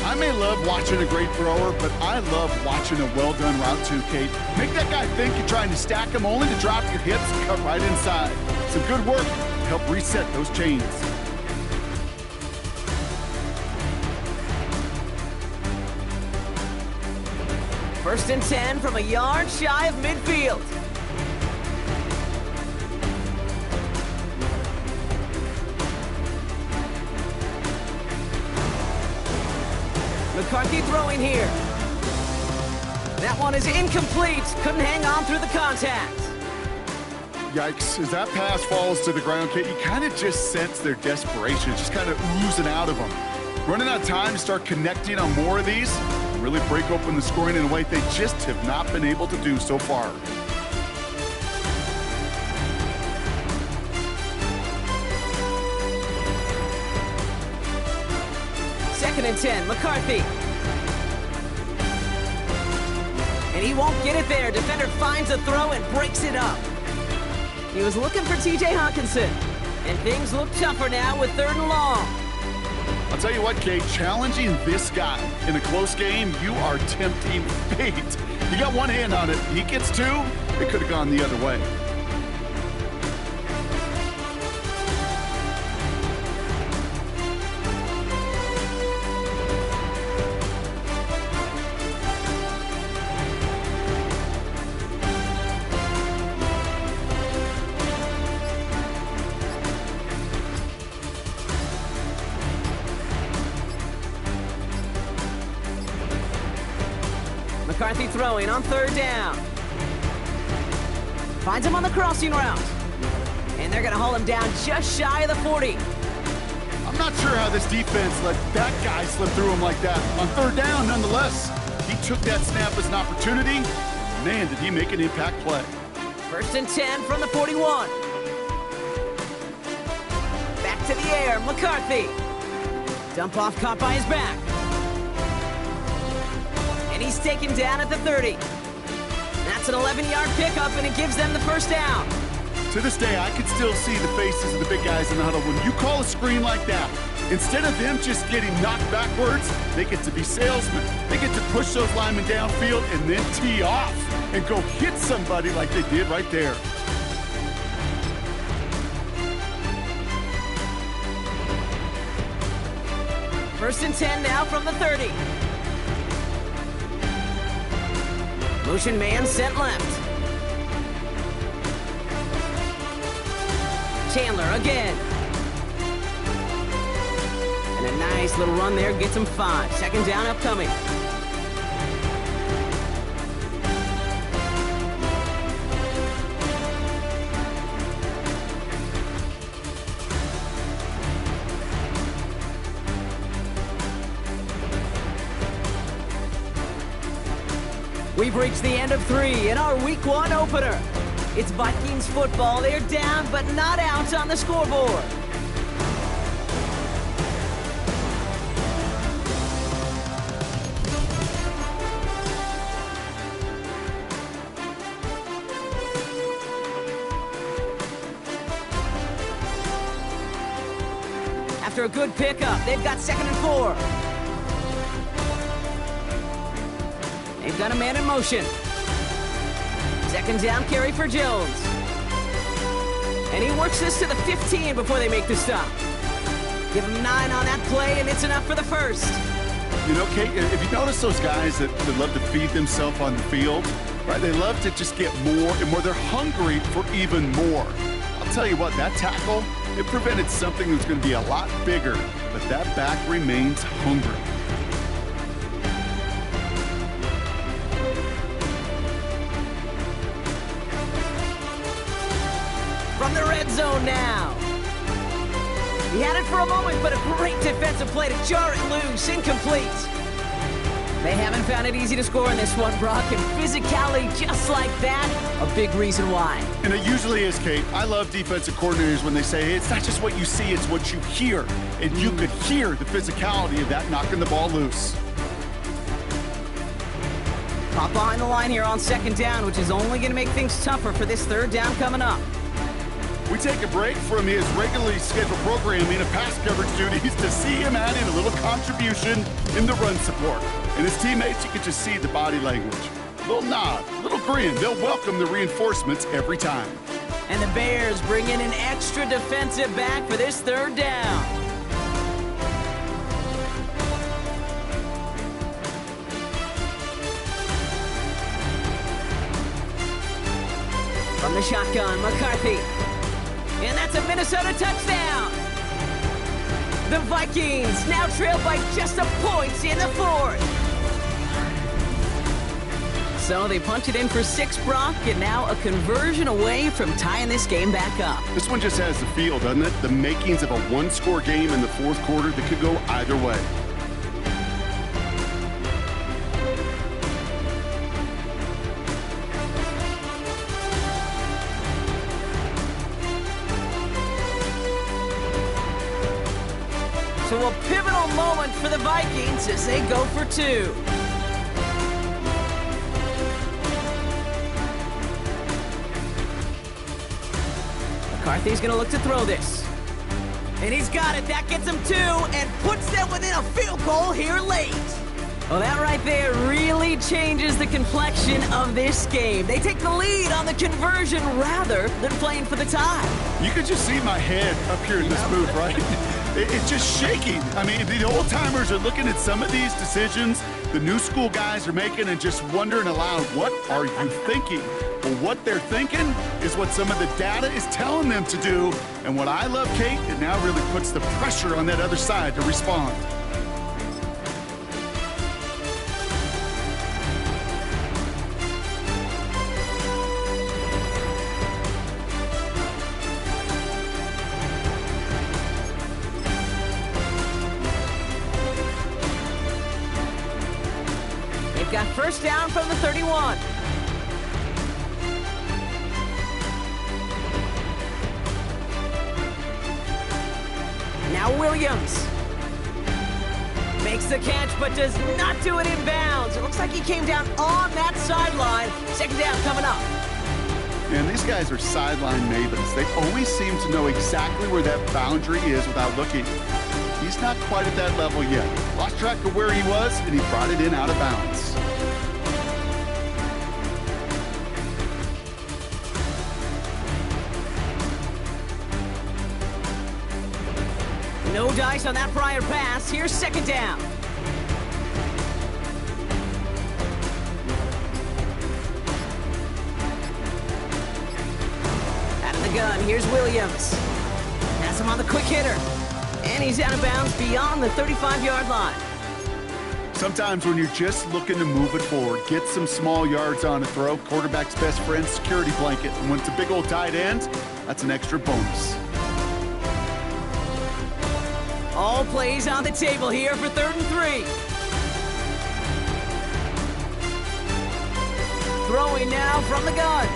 I may love watching a great thrower, but I love watching a well-done route too, Kate. Make that guy think you're trying to stack him only to drop your hips and cut right inside. Some good work to help reset those chains. First and 10 from a yard shy of midfield. McCarthy throwing here. That one is incomplete. Couldn't hang on through the contact. Yikes, as that pass falls to the ground, Kate, you kind of just sense their desperation. It's just kind of oozing out of them. Running out of time to start connecting on more of these, really break open the scoring in a way they just have not been able to do so far. Second and 10, McCarthy. And he won't get it there. Defender finds a throw and breaks it up. He was looking for T.J. Hawkinson. And things look tougher now with 3rd and long. I'll tell you what, Kate, challenging this guy in a close game, you are tempting fate. He got one hand on it. He gets two. It could have gone the other way. McCarthy throwing on 3rd down. Finds him on the crossing route. And they're going to haul him down just shy of the 40. I'm not sure how this defense let that guy slip through him like that. On 3rd down, nonetheless, he took that snap as an opportunity. Man, did he make an impact play. First and 10 from the 41. Back to the air, McCarthy. Dump off caught by his back. And he's taken down at the 30. That's an 11-yard pickup, and it gives them the first down. To this day, I can still see the faces of the big guys in the huddle. When you call a screen like that, instead of them just getting knocked backwards, they get to be salesmen. They get to push those linemen downfield and then tee off and go hit somebody like they did right there. First and 10 now from the 30. Motion man sent left. Chandler again. And a nice little run there gets him 5. Second down upcoming. We've reached the end of 3 in our Week 1 opener. It's Vikings football. They're down, but not out on the scoreboard. After a good pickup, they've got 2nd and 4. They've got a man in motion. Second down carry for Jones. And he works this to the 15 before they make the stop. Give him 9 on that play, and it's enough for the first. You know, Kate, if you notice those guys that love to feed themselves on the field, right? They love to just get more and more. They're hungry for even more. I'll tell you what, that tackle, it prevented something that's going to be a lot bigger, but that back remains hungry. zone now. He had it for a moment, but a great defensive play to jar it loose. Incomplete. They haven't found it easy to score in this one, Brock, and physicality just like that, a big reason why. And it usually is, Kate. I love defensive coordinators when they say, hey, it's not just what you see, it's what you hear. And you could hear the physicality of that knocking the ball loose. Pop behind the line here on second down, which is only going to make things tougher for this third down coming up. We take a break from his regularly scheduled programming of pass coverage duties to see him add in a little contribution in the run support. And his teammates, you can just see the body language. A little nod, a little grin. They'll welcome the reinforcements every time. And the Bears bring in an extra defensive back for this third down. From the shotgun, McCarthy. And that's a Minnesota touchdown. The Vikings now trail by just a point in the fourth. So they punch it in for 6, Brock, and now a conversion away from tying this game back up. This one just has the feel, doesn't it? The makings of a one-score game in the fourth quarter that could go either way. So a pivotal moment for the Vikings as they go for 2. McCarthy's going to look to throw this. And he's got it. That gets him 2 and puts them within a field goal here late. Well, that right there really changes the complexion of this game. They take the lead on the conversion rather than playing for the tie. You can just see my head up here in this booth, right? It's just shaking. I mean, the old-timers are looking at some of these decisions the new school guys are making and just wondering aloud, what are you thinking? Well, what they're thinking is what some of the data is telling them to do. And what I love, Kate, it now really puts the pressure on that other side to respond. They've got first down from the 31. Now Williams makes the catch, but does not do it in bounds. It looks like he came down on that sideline. Second down coming up. And these guys are sideline mavens. They always seem to know exactly where that boundary is without looking. He's not quite at that level yet. Lost track of where he was, and he brought it in out of bounds. No dice on that prior pass. Here's second down. Out of the gun, here's Williams. Has him on the quick hitter. And he's out of bounds beyond the 35-yard line. Sometimes when you're just looking to move it forward, get some small yards on a throw, quarterback's best friend, security blanket. And when it's a big old tight end, that's an extra bonus. All plays on the table here for 3rd and 3. Throwing now from the gun.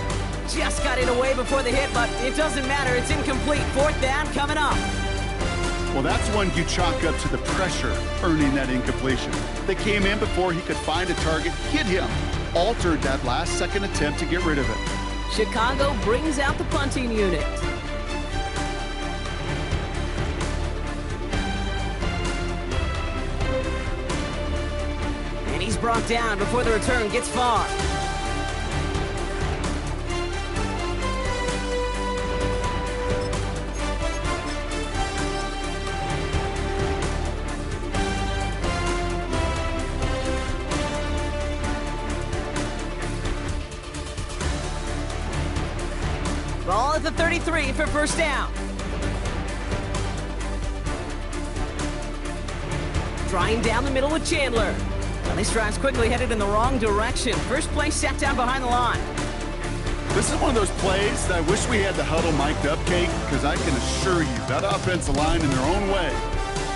Just got it away before the hit, but it doesn't matter. It's incomplete. 4th down coming up. Well, that's one you chalk up to the pressure earning that incompletion. They came in before he could find a target, hit him, altered that last-second attempt to get rid of it. Chicago brings out the punting unit. And he's brought down before the return gets far. Ball at the 33 for first down. Drawing down the middle with Chandler. Well, this drive's quickly headed in the wrong direction. First play set down behind the line. This is one of those plays that I wish we had the huddle mic'd up, Kate, because I can assure you that offensive line in their own way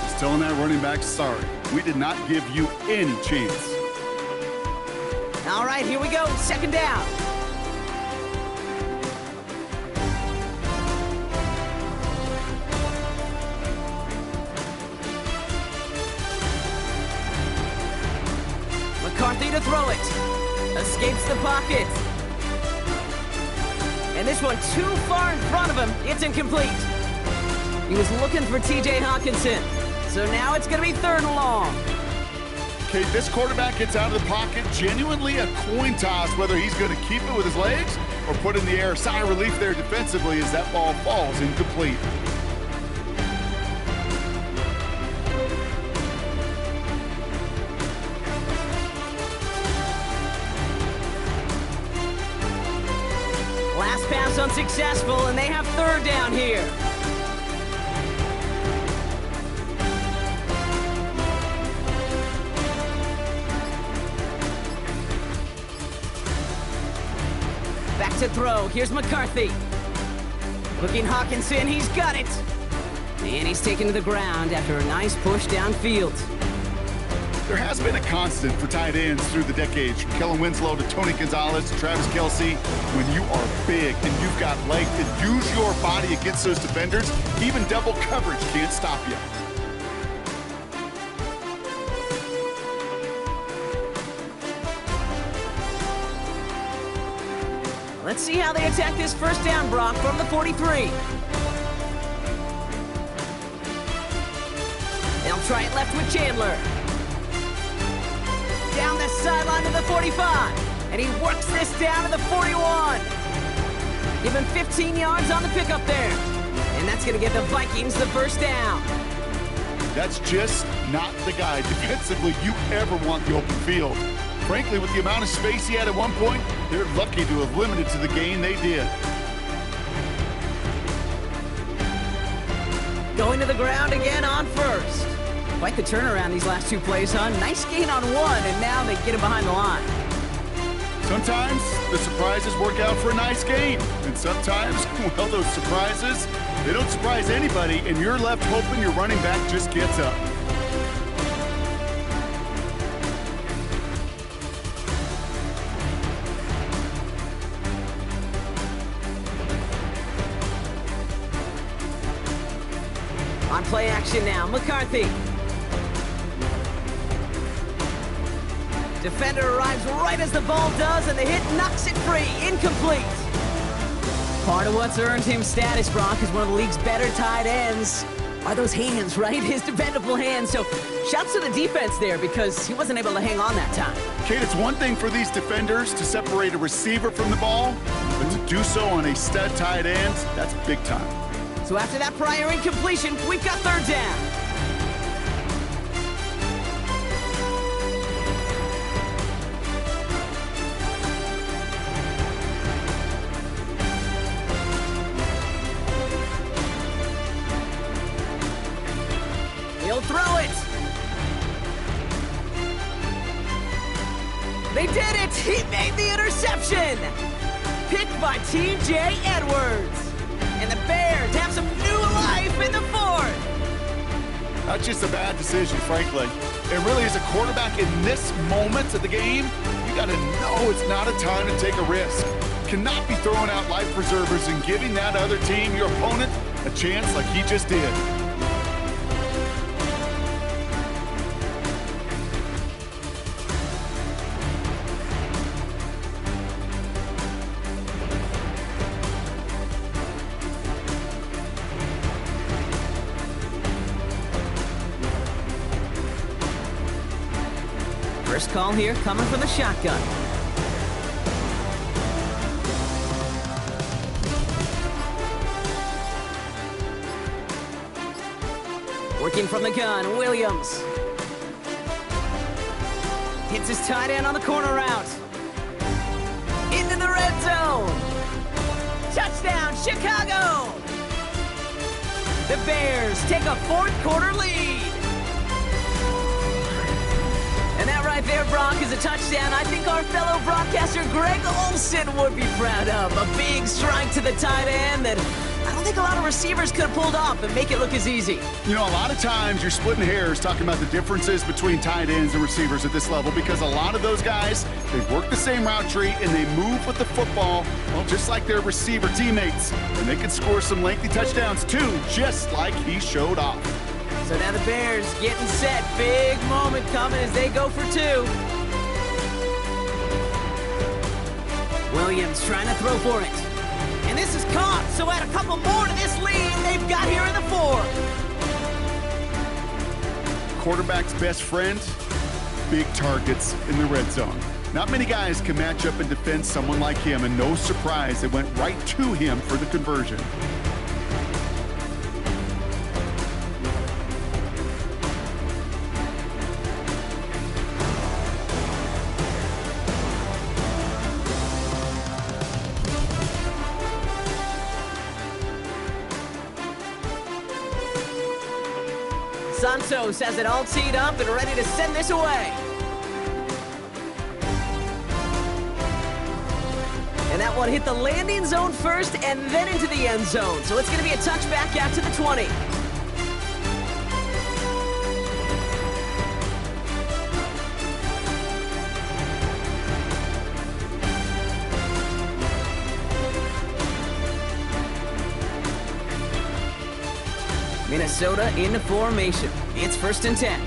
is telling that running back, sorry, we did not give you any chance. All right, here we go. Second down. McCarthy to throw it. Escapes the pocket. And this one too far in front of him. It's incomplete. He was looking for T.J. Hawkinson. So now it's going to be 3rd and long. Okay, this quarterback gets out of the pocket. Genuinely a coin toss whether he's going to keep it with his legs or put it in the air. Sigh of relief there defensively as that ball falls incomplete. Last pass unsuccessful, and they have 3rd down here. Back to throw. Here's McCarthy. Looking Hawkinson. He's got it. And he's taken to the ground after a nice push downfield. There has been a constant for tight ends through the decades, from Kellen Winslow to Tony Gonzalez to Travis Kelce. When you are big and you've got length and use your body against those defenders, even double coverage can't stop you. Let's see how they attack this first down, Brock, from the 43. They'll try it left with Chandler. Down the sideline to the 45. And he works this down to the 41. Give him 15 yards on the pickup there. And that's going to give the Vikings the first down. That's just not the guy defensively you ever want the open field. Frankly, with the amount of space he had at one point, they're lucky to have limited to the gain they did. Going to the ground again on 1st. Quite the turnaround these last 2 plays, huh? Nice gain on 1, and now they get him behind the line. Sometimes the surprises work out for a nice gain. And sometimes, well, those surprises, they don't surprise anybody, and you're left hoping your running back just gets up. On play action now, McCarthy. Defender arrives right as the ball does, and the hit knocks it free. Incomplete. Part of what's earned him status, Brock, is one of the league's better tight ends. Are those hands, right? His dependable hands. So shouts to the defense there because he wasn't able to hang on that time. Kate, it's one thing for these defenders to separate a receiver from the ball, but to do so on a stud tight end, that's big time. So after that prior incompletion, we've got 3rd down. He'll throw it. They did it. He made the interception. Picked by T.J. Edwards. And the Bears have some new life in the 4th. Not just a bad decision, frankly. It really is a quarterback in this moment of the game. You got to know it's not a time to take a risk. Cannot be throwing out life preservers and giving that other team, your opponent, a chance like he just did. First call here coming from the shotgun. Working from the gun, Williams. Hits his tight end on the corner route. Into the red zone. Touchdown, Chicago! The Bears take a 4th quarter lead. And that right there, Brock, is a touchdown I think our fellow broadcaster Greg Olson would be proud of. A big strike to the tight end that I don't think a lot of receivers could have pulled off and make it look as easy. You know, a lot of times you're splitting hairs talking about the differences between tight ends and receivers at this level because a lot of those guys, they work the same route tree and they move with the football, well, just like their receiver teammates. And they can score some lengthy touchdowns too, just like he showed off. So now the Bears getting set. Big moment coming as they go for two. Williams trying to throw for it. And this is caught, so add a couple more to this lead they've got here in the fourth. Quarterback's best friend, big targets in the red zone. Not many guys can match up and defend someone like him, and no surprise, it went right to him for the conversion. Santos has it all teed up and ready to send this away. And that one hit the landing zone first and then into the end zone. So it's going to be a touchback out to the 20. Minnesota into formation. It's 1st and 10.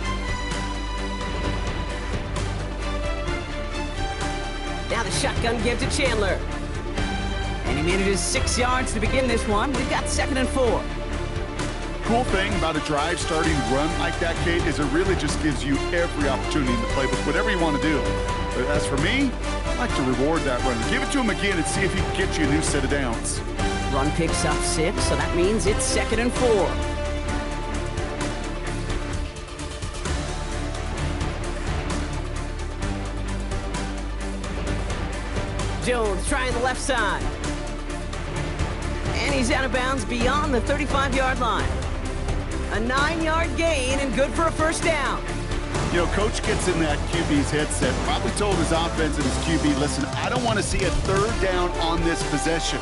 Now the shotgun give to Chandler. And he manages 6 yards to begin this one. We've got 2nd and 4. Cool thing about a drive starting run like that, Kate, is it really just gives you every opportunity in the playbook, whatever you want to do. But as for me, I like to reward that runner. Give it to him again and see if he can get you a new set of downs. Run picks up 6, so that means it's 2nd and 4. Jones trying the left side. And he's out of bounds beyond the 35-yard line. A 9-yard gain and good for a 1st down. You know, coach gets in that QB's headset, probably told his offense and his QB, listen, I don't want to see a 3rd down on this possession.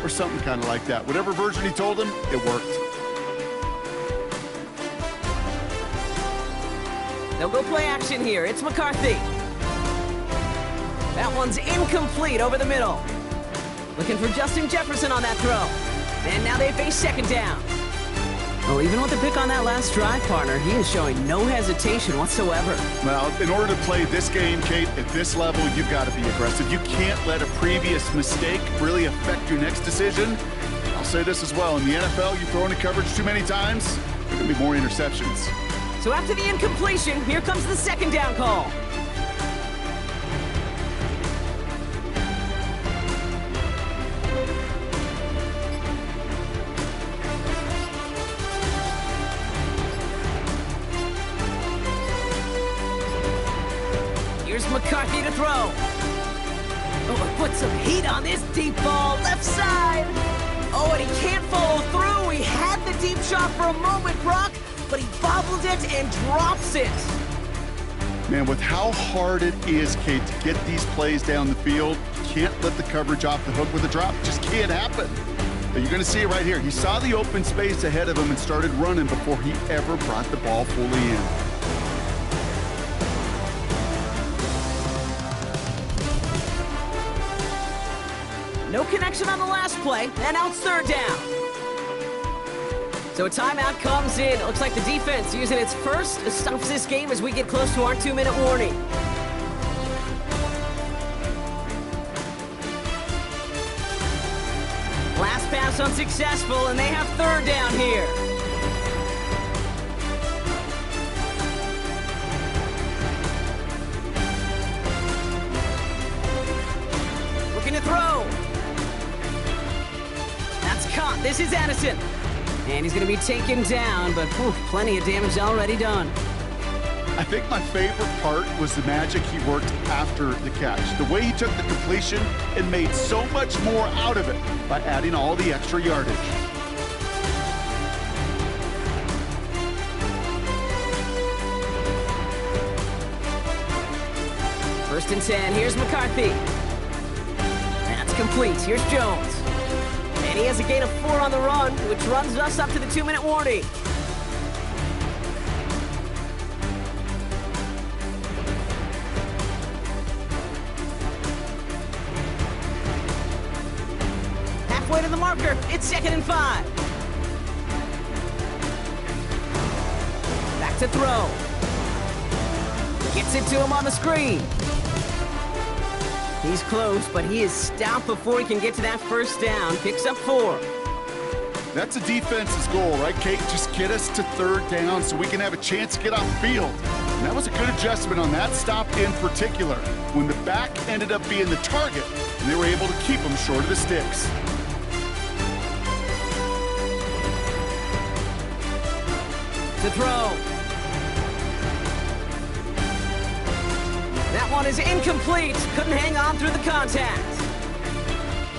Or something kind of like that. Whatever version he told him, it worked. They'll go play action here. It's McCarthy. That one's incomplete over the middle. Looking for Justin Jefferson on that throw. And now they face 2nd down. Well, even with the pick on that last drive, partner, he is showing no hesitation whatsoever. Well, in order to play this game, Kate, at this level, you've got to be aggressive. You can't let a previous mistake really affect your next decision. I'll say this as well. In the NFL, you throw into coverage too many times, there can be more interceptions. So after the incompletion, here comes the 2nd down call. Here's McCarthy to throw. Oh, put some heat on this deep ball, left side. Oh, and he can't follow through. He had the deep shot for a moment, Brock, but he bobbled it and drops it. Man, with how hard it is, Kate, to get these plays down the field, you can't let the coverage off the hook with a drop. It just can't happen. But you're going to see it right here. He saw the open space ahead of him and started running before he ever brought the ball fully in. No connection on the last play, and now it's 3rd down. So a timeout comes in. It looks like the defense using its first stops this game as we get close to our 2-minute warning. Last pass unsuccessful, and they have 3rd down here. Looking to throw. Caught. This is Addison. And he's going to be taken down, but plenty of damage already done. I think my favorite part was the magic he worked after the catch. The way he took the completion and made so much more out of it by adding all the extra yardage. First and 10, here's McCarthy. That's complete, here's Jones. And he has a gain of 4 on the run, which runs us up to the 2-minute warning. Halfway to the marker, it's 2nd and 5. Back to throw. Gets it to him on the screen. He's close, but he is stopped before he can get to that first down. Picks up 4. That's a defense's goal, right, Kate? Just get us to 3rd down so we can have a chance to get off the field. And that was a good adjustment on that stop in particular, when the back ended up being the target, and they were able to keep him short of the sticks. To throw. That one is incomplete. Couldn't hang on through the contact.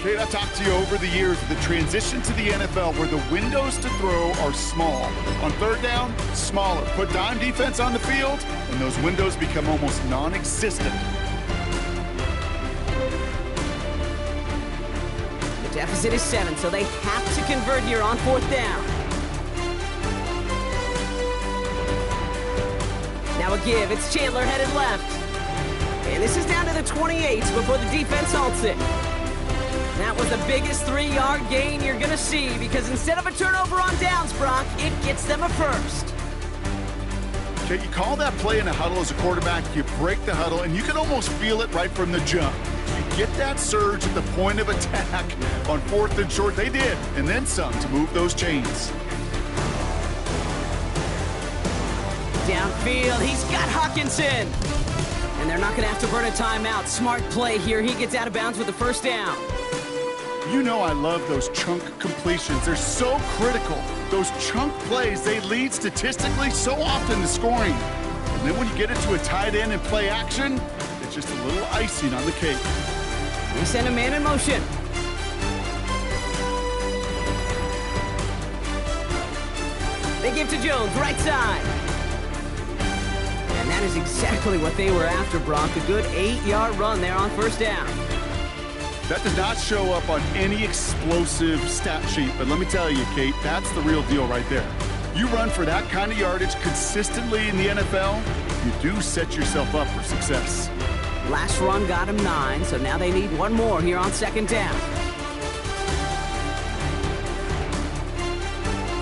Kate, I've talked to you over the years of the transition to the NFL where the windows to throw are small. On 3rd down, smaller. Put dime defense on the field, and those windows become almost non-existent. The deficit is 7, so they have to convert here on 4th down. Now a give. It's Chandler headed left. And this is down to the 28 before the defense halts it. That was the biggest 3-yard gain you're going to see because instead of a turnover on downs, Brock, it gets them a first. Okay, you call that play in a huddle as a quarterback, you break the huddle, and you can almost feel it right from the jump. You get that surge at the point of attack on 4th and short. They did, and then some to move those chains. Downfield, he's got Hawkinson. And they're not going to have to burn a timeout. Smart play here. He gets out of bounds with the first down. You know I love those chunk completions. They're so critical. Those chunk plays, they lead statistically so often to scoring. And then when you get it to a tight end and play action, it's just a little icing on the cake. They send a man in motion. They give to Jones, right side. And that is exactly what they were after, Brock. A good 8-yard run there on first down. That does not show up on any explosive stat sheet, but let me tell you, Kate, that's the real deal right there. You run for that kind of yardage consistently in the NFL, you do set yourself up for success. Last run got him 9, so now they need one more here on 2nd down.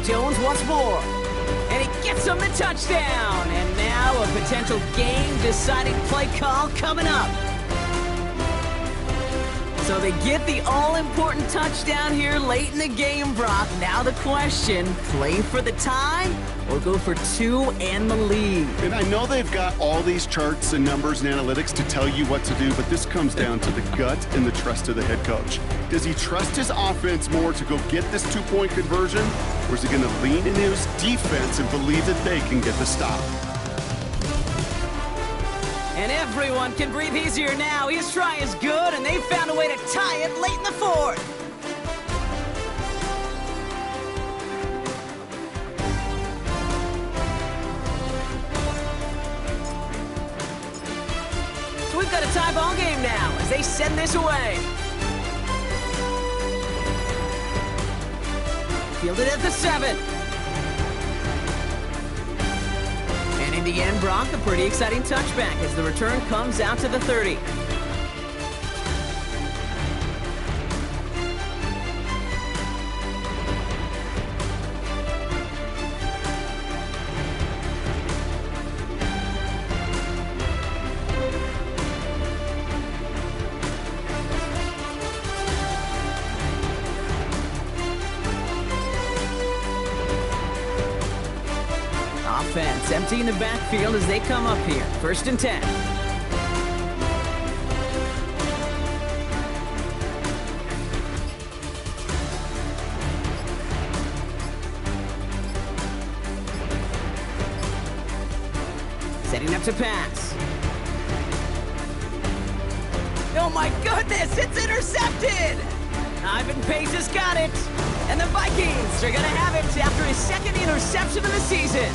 Jones once more. And he gets him the touchdown. And now a potential game-deciding play call coming up. So they get the all-important touchdown here late in the game, Brock. Now the question, play for the tie or go for 2 and the lead? And I know they've got all these charts and numbers and analytics to tell you what to do, but this comes down to the gut and the trust of the head coach. Does he trust his offense more to go get this 2-point conversion, or is he going to lean into his defense and believe that they can get the stop? And everyone can breathe easier now. His try is good, and they found a way to tie it late in the 4th. So we've got a tie ball game now as they send this away. Fielded at the 7. And in the end, Brock, a pretty exciting touchback as the return comes out to the 30. Offense emptying the backfield as they come up here. 1st and 10. Setting up to pass. Oh my goodness, it's intercepted! Ivan Pace has got it. And the Vikings are going to have it after his 2nd interception of the season.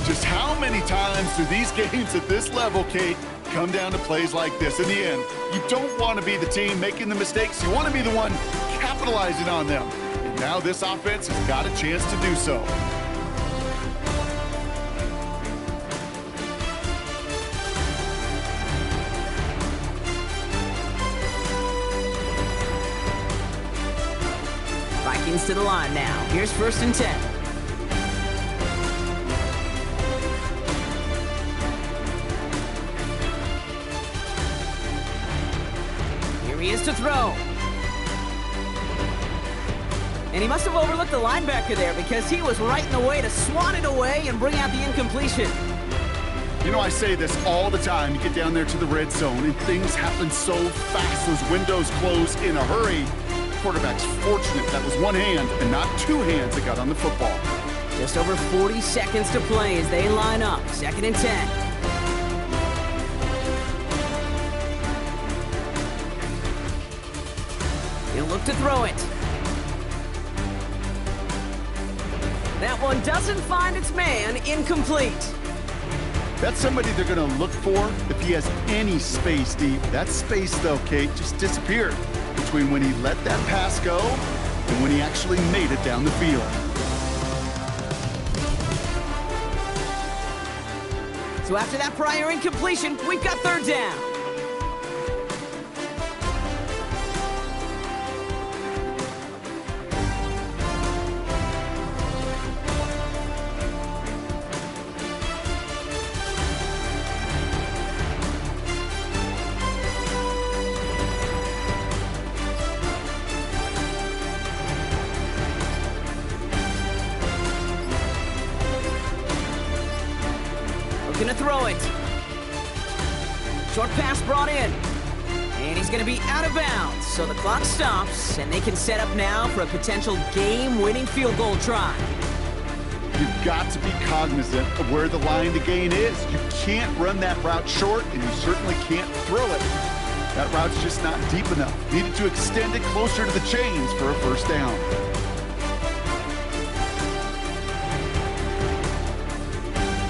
Just how many times do these games at this level, Kate, come down to plays like this. In the end, you don't want to be the team making the mistakes. You want to be the one capitalizing on them. And now this offense has got a chance to do so. Vikings to the line now. Here's 1st and 10. Here he is to throw. And he must have overlooked the linebacker there because he was right in the way to swat it away and bring out the incompletion. You know, I say this all the time. You get down there to the red zone, and things happen so fast. Those windows close in a hurry. Quarterback's fortunate that was one hand and not two hands that got on the football. Just over 40 seconds to play as they line up. 2nd and 10. He'll look to throw it. That one doesn't find its man. Incomplete. That's somebody they're going to look for if he has any space deep. That space, though, Kate, just disappeared between when he let that pass go and when he actually made it down the field. So after that prior incompletion, we've got 3rd down. Gonna throw it. Short pass brought in. And he's gonna be out of bounds. So the clock stops, and they can set up now for a potential game-winning field goal try. You've got to be cognizant of where the line to gain is. You can't run that route short, and you certainly can't throw it. That route's just not deep enough. Needed to extend it closer to the chains for a 1st down.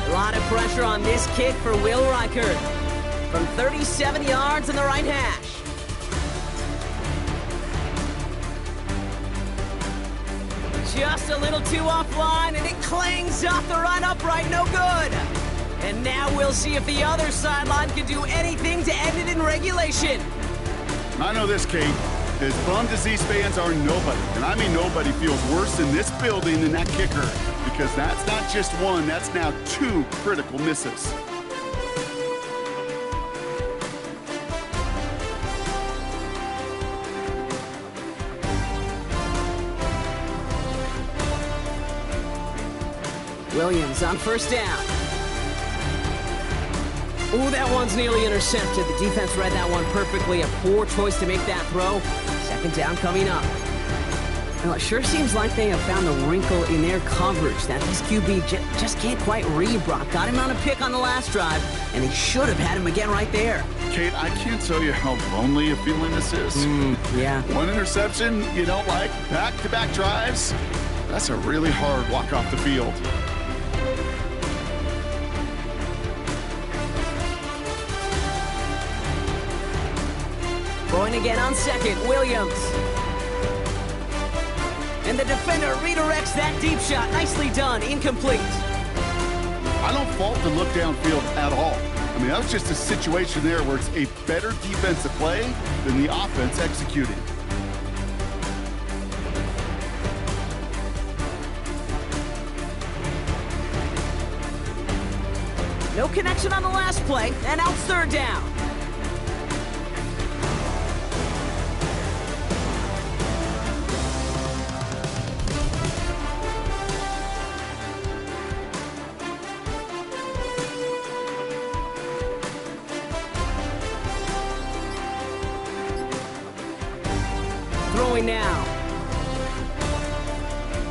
A lot of pressure on this kick for Will Reichert. From 37 yards in the right hash. Just a little too offline, and it clings off the right upright. No good. And now we'll see if the other sideline can do anything to end it in regulation. I know this, Kate. As bummed as these fans are, nobody, and I mean nobody, feels worse in this building than that kicker. Because that's not just one, that's now 2 critical misses. Williams on 1st down. Ooh, that one's nearly intercepted. The defense read that one perfectly. A poor choice to make that throw. 2nd down coming up. Well, it sure seems like they have found the wrinkle in their coverage that this QB just can't quite read. Brock got him on a pick on the last drive, and they should have had him again right there. Kate, I can't tell you how lonely a feeling this is. Yeah. One interception you don't like, back-to-back drives, that's a really hard walk off the field. Throwing again on 2nd, Williams. And the defender redirects that deep shot. Nicely done. Incomplete. I don't fault the look downfield at all. I mean, that was just a situation there where it's a better defensive play than the offense executing. No connection on the last play, and now it's 3rd down. Throwing now.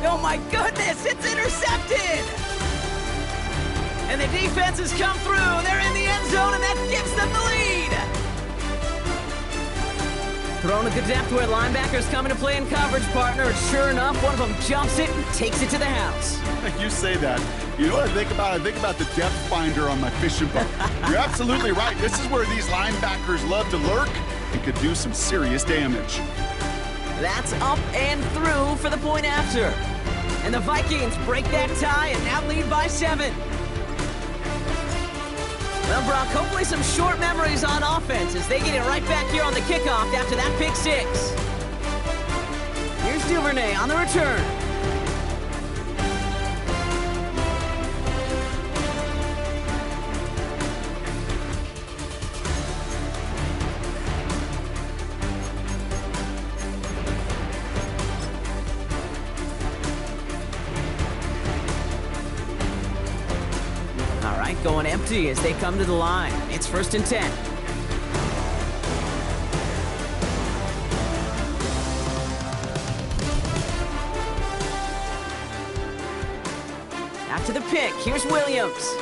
Oh my goodness, it's intercepted! And the defense has come through. They're in the end zone, and that gives them the lead. Throwing a good depth where linebackers coming to play in coverage, partner. And sure enough, one of them jumps it and takes it to the house. You say that. You know what I think about? I think about the depth finder on my fishing boat. You're absolutely right. This is where these linebackers love to lurk and could do some serious damage. That's up and through for the point after. And the Vikings break that tie and now lead by 7. Well, Brock, hopefully some short memories on offense as they get it right back here on the kickoff after that pick 6. Here's Duvernay on the return. Going empty as they come to the line. It's 1st and 10. After the pick, here's Williams.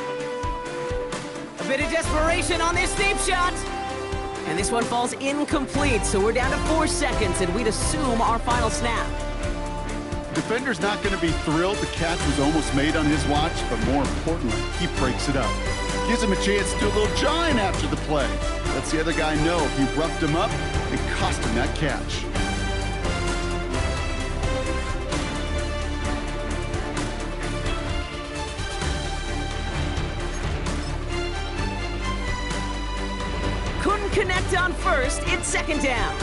A bit of desperation on this deep shot. And this one falls incomplete, so we're down to 4 seconds, and we'd assume our final snap. Defender's not going to be thrilled the catch was almost made on his watch, but more importantly, he breaks it up. Gives him a chance to do a little jawing after the play. Lets the other guy know he roughed him up and cost him that catch. Couldn't connect on first. It's 2nd down.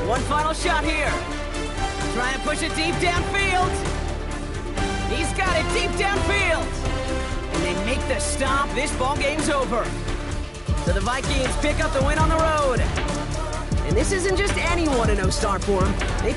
One final shot here. Try and push it deep downfield. He's got it deep downfield. And they make the stop. This ball game's over. So the Vikings pick up the win on the road. And this isn't just anyone in no start for them. They